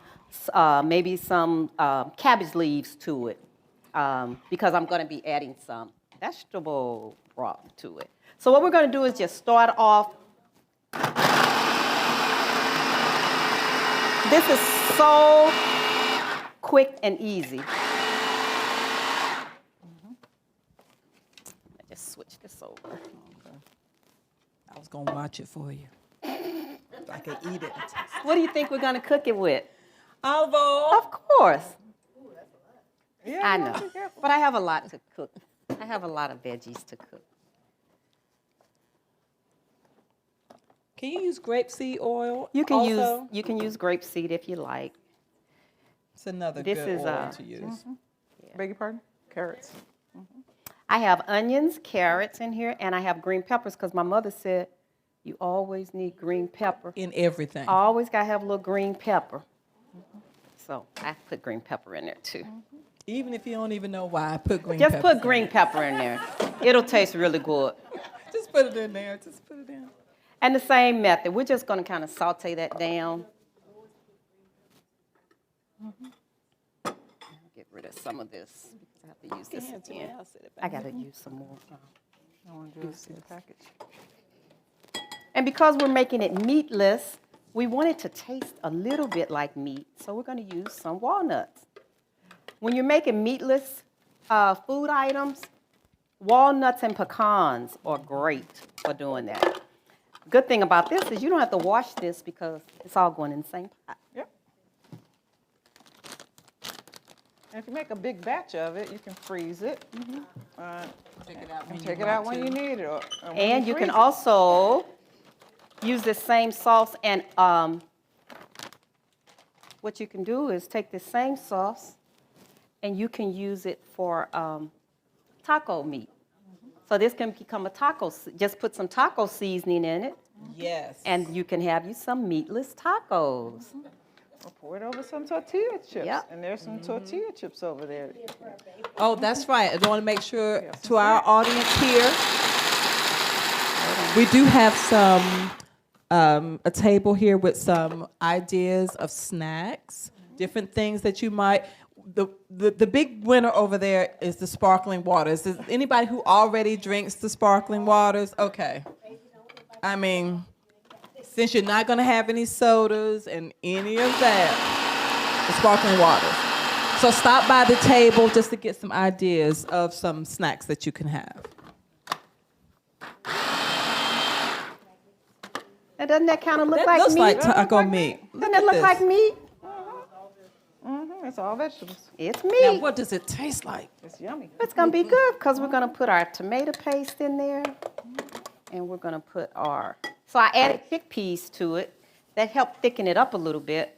maybe some cabbage leaves to it because I'm going to be adding some vegetable broth to it. So what we're going to do is just start off This is so quick and easy. Let me just switch this over. I was gonna watch it for you. I could eat it. What do you think we're gonna cook it with? Olive oil. Of course. Yeah, I you gotta know, be careful. but I have a lot to cook. I have a lot of veggies to cook. Can you use grapeseed oil? You can also? use grapeseed if you like. It's another This good is, oil to use. Beg your pardon? Carrots. I have onions, carrots in here, and I have green peppers because my mother said you always need green pepper. In everything. Always gotta have a little green pepper. So I put green pepper in there too. Even if you don't even know why, I put green Just peppers put green pepper in there. It'll taste really good. Just put it in there. Just put it in. And the same method, we're just gonna kind of saute that down. Get rid of some of this because I have to use this again. I gotta use some more. I want to do this in the package. And because we're making it meatless, we want it to taste a little bit like meat, so we're gonna use some walnuts. When you're making meatless food items, walnuts and pecans are great for doing that. Good thing about this is you don't have to wash this because it's all going in the same pot. Yep. And if you make a big batch of it, you can freeze it. Take it out when Take it out when you need it. Or when And you can freeze it. also use this same sauce and what you can do is take this same sauce and you can use it for taco meat. So this can become a taco, just put some taco seasoning in it Yes. and you can have you some meatless tacos. Or pour it over some tortilla chips. Yep. And there's some tortilla chips over there. Oh, that's right. I want to make sure to our audience here, we do have some, a table here with some ideas of snacks, different things that you might, the big winner over there is the sparkling waters. Is anybody who already drinks the sparkling waters? Okay. I mean, since you're not going to have any sodas and any of that, the sparkling waters. So stop by the table just to get some ideas of some snacks that you can have. And doesn't that kind of look That like looks meat? like taco meat. Doesn't that look like meat? It's all vegetables. It's Now, meat. what does it taste like? It's yummy. It's gonna be good because we're gonna put our tomato paste in there, and we're gonna put our. So I added chickpeas to it that help thicken it up a little bit,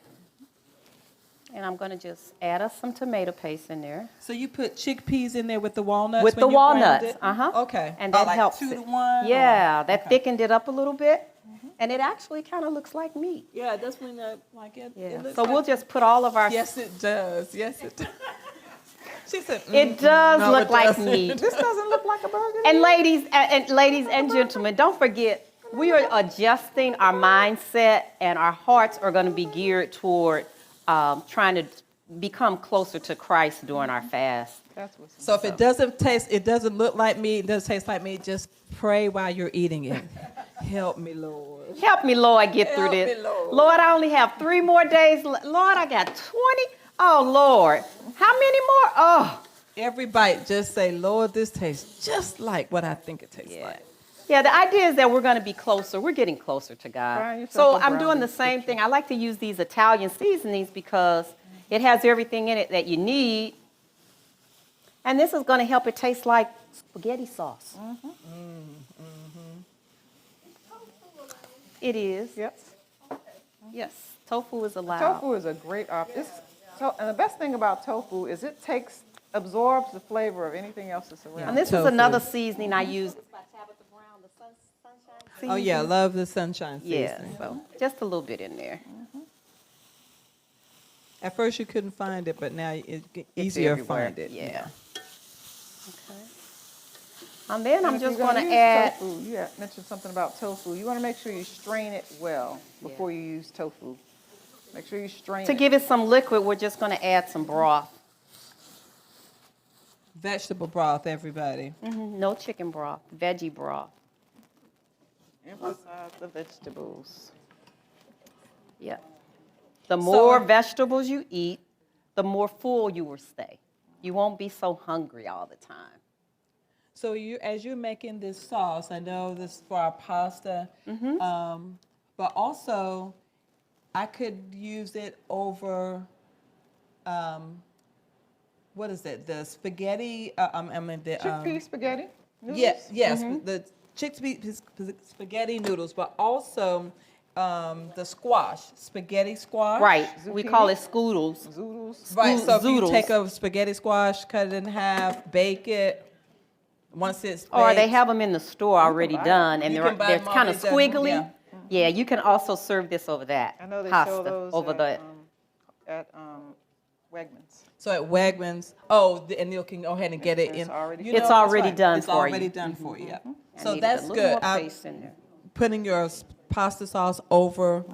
and I'm gonna just add us some tomato paste in there So you put chickpeas in there with the walnuts? with when the you ground walnuts. it? Okay, and Oh, that like helps 2 it. to 1? Yeah, that Okay. thickened it up a little bit, and it actually kind of looks like meat. Yeah, that's when like it. Yeah. It looks So like we'll just put all of our. Yes, it does. Yes, it does. She said, It does no, look it like doesn't. meat. This doesn't look like a burger. And ladies and gentlemen, don't forget, we are adjusting our mindset and our hearts are going to be geared toward trying to become closer to Christ during our fast. That's what's So if it doesn't look like meat, it doesn't taste like meat, just pray while you're eating it. Help me, Lord. Help me, Lord, get through Help this. me, Lord. Lord, I only have 3 more days. Lord, I got 20. Oh, Lord. How many more? Oh. Every bite, just say, Lord, this tastes just like what I think it tastes Yeah. like. Yeah, the idea is that we're going to be closer. We're getting closer to Find God. yourself So a I'm doing brownie the same thing. I like to use these Italian seasonings because it has everything in it that you need. And this is going to help it taste like spaghetti sauce. It is. Yep. Yes, tofu is allowed. Tofu is a great option. And the best thing about tofu is it absorbs the flavor of anything else that's around. And this is Tofu. another seasoning I use. Oh, yeah, love the sunshine Yeah, seasoning. so just a little bit in there. At first you couldn't find it, but now it's It's easier to everywhere. find it. Yeah. Okay. And then I'm And if just you're going gonna to use add. tofu, you had mentioned something about tofu. You want to make sure you strain it well before you use tofu. Make sure you strain To it. give it some liquid, we're just going to add some broth. Vegetable broth, everybody. No chicken broth, veggie broth. Emphasize the vegetables. Yeah. The more vegetables you eat, the more full you will stay. You won't be so hungry all the time. So as you're making this sauce, I know this is for our pasta, but also I could use it over, what is it? The spaghetti. Chickpea spaghetti noodles? Yes, the chickpea spaghetti noodles, but also the spaghetti squash. Right. We Zucchini? call it scoodles. Zoodles. Right. So if you Zoodles. take a spaghetti squash, cut it in half, bake it. Once it's baked, Or they have them in the store already buy done, and You they're can buy them kind of already done, squiggly. yeah. Yeah, you can also serve this over that I know they pasta sell those over the. at Wegmans. So at Wegmans, and you can go ahead and get it It's in. already You done. It's that's already done It's for already you. done for you. Yeah. I So needed that's a little good. more I'm paste in there. putting your pasta sauce over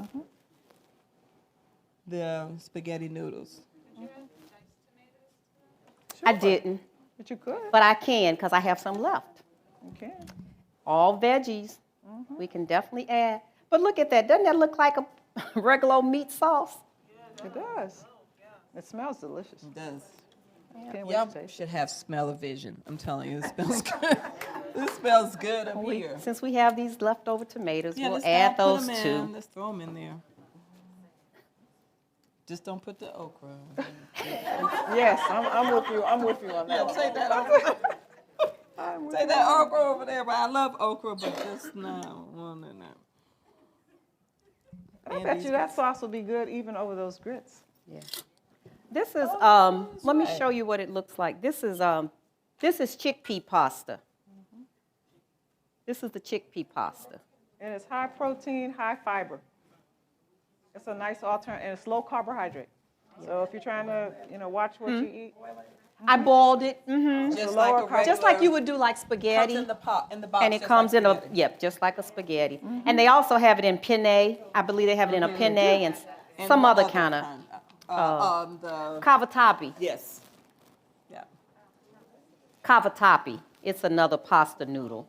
the spaghetti noodles. I didn't, But you could. but I can because I have some left. You can. All veggies, we can definitely add. But look at that. Doesn't that look like a regular old meat sauce? It does. It smells delicious. It does. Can't wait Y'all to taste it. should have smell-o-vision. I'm telling you, it smells good. It smells good up here. Since we have these leftover tomatoes, Yeah, we'll let's add put those 'em in. too. Let's throw them in there. Just don't put the okra. Yes, I'm with you. I'm with you on that. Take that okra. Take that okra over there. But I love okra, but just not one in there. I bet you that sauce will be good even over those grits. Yeah. This is, let me show you what it looks like. This is chickpea pasta. This is the chickpea pasta. And it's high protein, high fiber. It's a nice alternative, and it's low carbohydrate. So if you're trying to, watch what you eat, I boiled it, Just lower like a regular. just like you would do like Comes spaghetti. in the pot, in the box. And it just comes like in spaghetti. yep, just like a spaghetti. And they also have it in penne. I believe they have it in a penne and And some one other kind of the cavatappi. yes. Yeah. Cavatappi. It's another pasta noodle.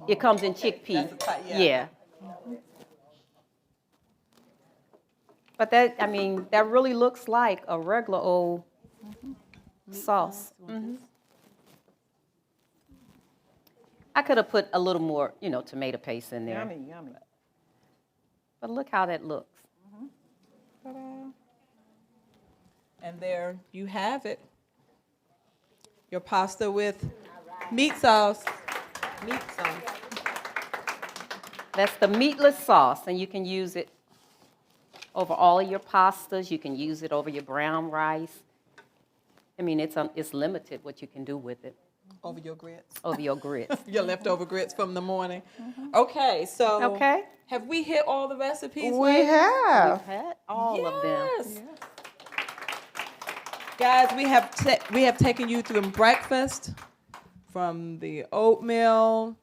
It comes in chickpea. That's the type, yeah. Yeah. But that really looks like a regular old sauce. I could have put a little more, tomato paste in there. yummy, yummy. But look how that looks. Ta-da. And there you have it. Your pasta with meat sauce. Meat sauce. That's the meatless sauce, and you can use it over all of your pastas. You can use it over your brown rice. It's limited what you can do with it Over your grits. over your grits. Your leftover grits from the morning. Okay, so Okay. have we hit all the recipes? We ladies? have. We've had all of them. Yes. Guys, we have taken you through breakfast, from the oatmeal,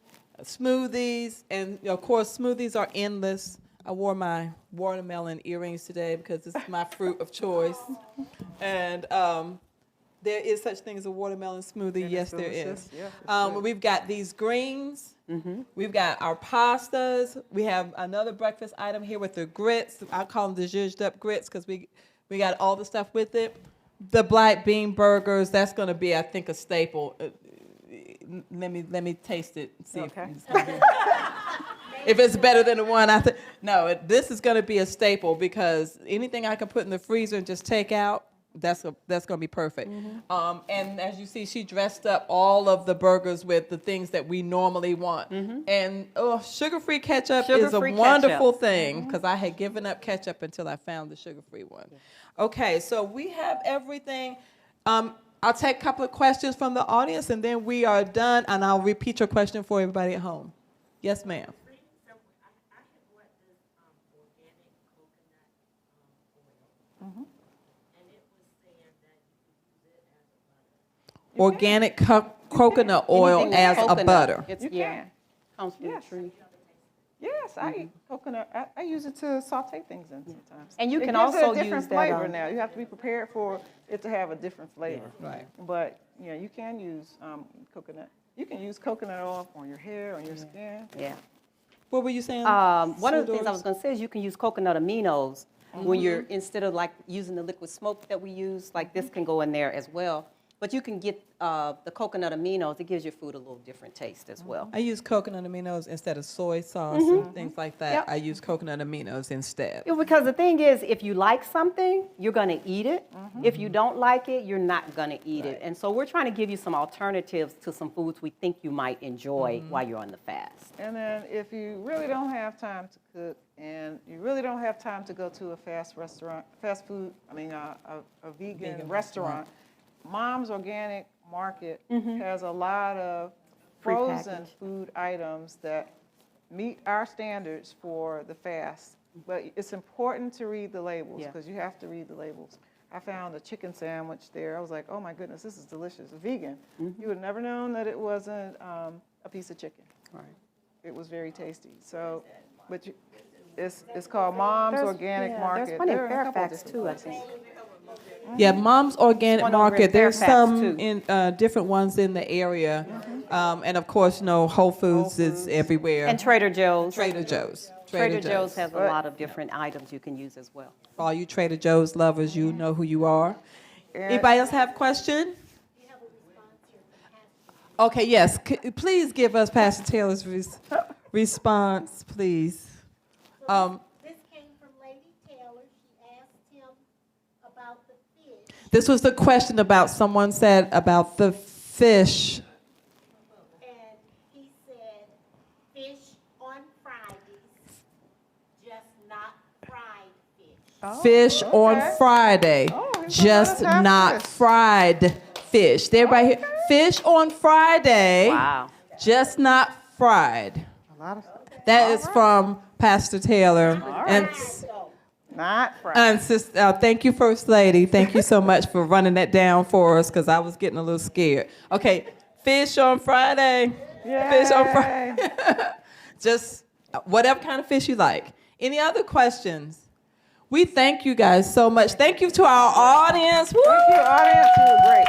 smoothies, and of course smoothies are endless. I wore my watermelon earrings today because it's my fruit of choice. And there is such thing as a watermelon smoothie. Yes, there is. Yeah, We've got these greens. We've got our pastas. We have another breakfast item here with the grits. I call them the zhuzhed up grits because we got all the stuff with it. The black bean burgers, that's going to be, I think, a staple. Let me taste it and see Okay. if it's better than the one I think. No, this is going to be a staple because anything I can put in the freezer and just take out, that's going to be perfect. And as you see, she dressed up all of the burgers with the things that we normally want. And sugar-free ketchup is a Sugar-free wonderful ketchup. thing because I had given up ketchup until I found the sugar-free one. Okay, so we have everything. I'll take a couple of questions from the audience, and then we are done, and I'll repeat your question for everybody at home. Yes, ma'am. Organic coconut oil Anything with as a coconut, butter. You can. Comes from Yes. the tree. Yes, I eat coconut. I use it to saute things in sometimes. And you It can gives it also a different use that, flavor now. You have to be prepared for it to have a different flavor. Right. But you can use coconut. You can use coconut oil on your hair, on your skin. Yeah. What were you saying? One of the things I Doris? was going to say is you can use coconut aminos When you're, instead of like using the liquid smoke that we use, like this can go in there as well. But you can get the coconut aminos. It gives your food a little different taste as well. I use coconut aminos instead of soy sauce and things like that. Yep. I use coconut aminos instead. Yeah, because the thing is, if you like something, you're going to eat it. If you don't like it, you're not going to eat it. And so we're trying to give you some alternatives to some foods we think you might enjoy while you're on the fast. And then if you really don't have time to cook and you really don't have time to go to a a vegan restaurant, Mom's Organic Market has a lot of frozen Prepackaged. food items that meet our standards for the fast. But it's important to read the labels Yeah. because you have to read the labels. I found a chicken sandwich there. I was like, oh my goodness, this is delicious. Vegan. You would have never known that it wasn't a piece of chicken. Right. It was very tasty. So, but it's called Mom's Organic Market. There's one in There are a couple Fairfax different too, I places. think. Yeah, Mom's Organic One over in Market. There's Fairfax, some too. in different ones in the area, and of course, Whole Foods is everywhere. And Trader Joe's. Trader Joe's. Trader Joe's has a lot of different items you can use as well. For all you Trader Joe's lovers, you know who you are. Anybody else have a question? Okay, yes. Please give us Pastor Taylor's response, please. This came from Lady Taylor. She asked him about the fish. This was the question about someone said about the fish. And he said, fish on Fridays, just not fried fish. Fish on Friday, just let us have not fish. fried fish. Everybody hear? Fish on Friday, Wow. just not fried. A lot of That is from Pastor Taylor. And, not fried. and thank you, First Lady. Thank you so much for running that down for us because I was getting a little scared. Okay, fish on Friday. Fish on Friday. Just whatever kind of fish you like. Any other questions? We thank you guys so much. Thank you to our audience. Woo! Thank you, audience. You were great.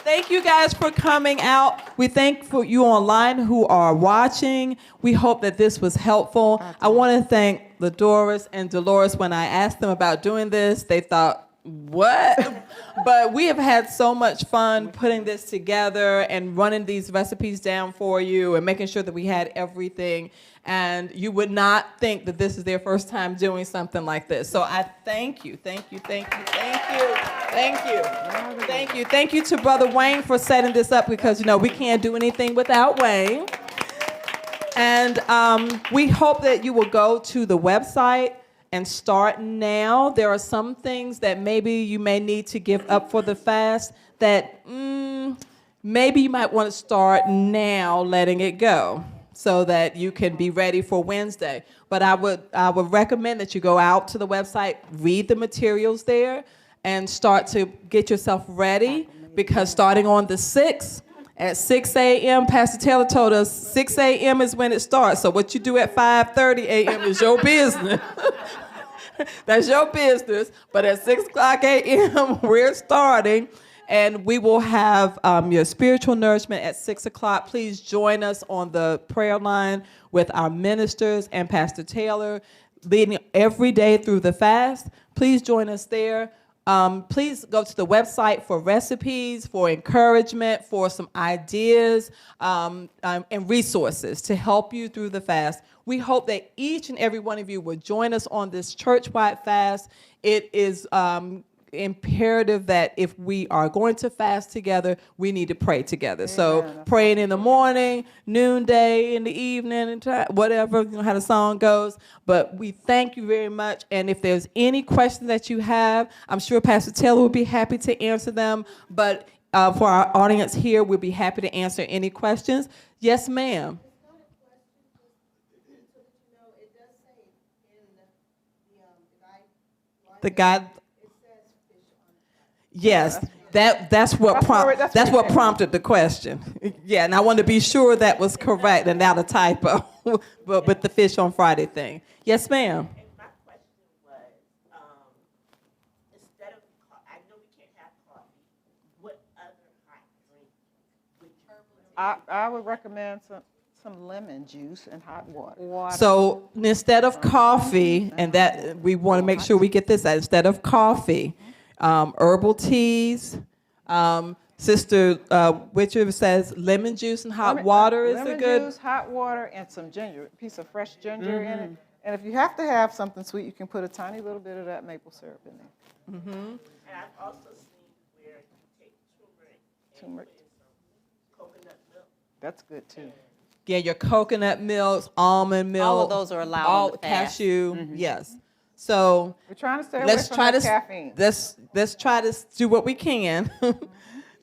Thank you guys for coming out. We thank for you online who are watching. We hope that this was helpful. I want to thank LaDoris and Deloris. When I asked them about doing this, they thought, what? But we have had so much fun putting this together and running these recipes down for you and making sure that we had everything. And you would not think that this is their first time doing something like this. So I thank you, thank you, thank you, thank you, thank you, thank you. Thank you to Brother Wayne for setting this up because, we can't do anything without Wayne. And we hope that you will go to the website and start now. There are some things that maybe you may need to give up for the fast that maybe you might want to start now letting it go so that you can be ready for Wednesday. But I would recommend that you go out to the website, read the materials there, and start to get yourself ready because starting on the 6th, at 6 a.m., Pastor Taylor told us 6 a.m. is when it starts. So what you do at 5:30 a.m. is your business. That's your business. But at 6 o'clock a.m., we're starting. And we will have your spiritual nourishment at 6 o'clock. Please join us on the prayer line with our ministers and Pastor Taylor leading every day through the fast. Please join us there. Please go to the website for recipes, for encouragement, for some ideas and resources to help you through the fast. We hope that each and every one of you will join us on this church-wide fast. It is imperative that if we are going to fast together, we need to pray together. Amen. So praying in the morning, noonday, in the evening, and whatever, how the song goes. But we thank you very much. And if there's any questions that you have, I'm sure Pastor Taylor will be happy to answer them. But for our audience here, we'll be happy to answer any questions. Yes, ma'am. The guide. Yes, that's what prompted the question. Yeah, and I want to be sure that was correct and not a typo. But with the fish on Friday thing. Yes, ma'am. And my question was, instead of, I know we can't have coffee. What other hot drink would you? I would recommend some lemon juice and hot water. So instead of coffee, and that we want to make sure we get this out, instead of coffee, herbal teas. Sister Witcher says lemon juice and hot water is a good. Lemon juice, hot water, and some ginger, a piece of fresh ginger in it. And if you have to have something sweet, you can put a tiny little bit of that maple syrup in there. And I've also seen where you take turmeric and put in some coconut milk. That's good too. Yeah, your coconut milks, almond milk. All of those are allowed on the fast. Cashew, yes. So We're trying to stay away let's from try the to caffeine. let's try to do what we can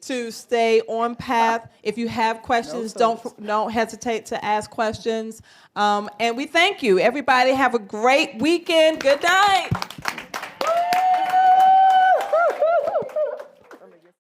to stay on path. If you have questions, don't hesitate to ask questions. And we thank you. Everybody have a great weekend. Good night.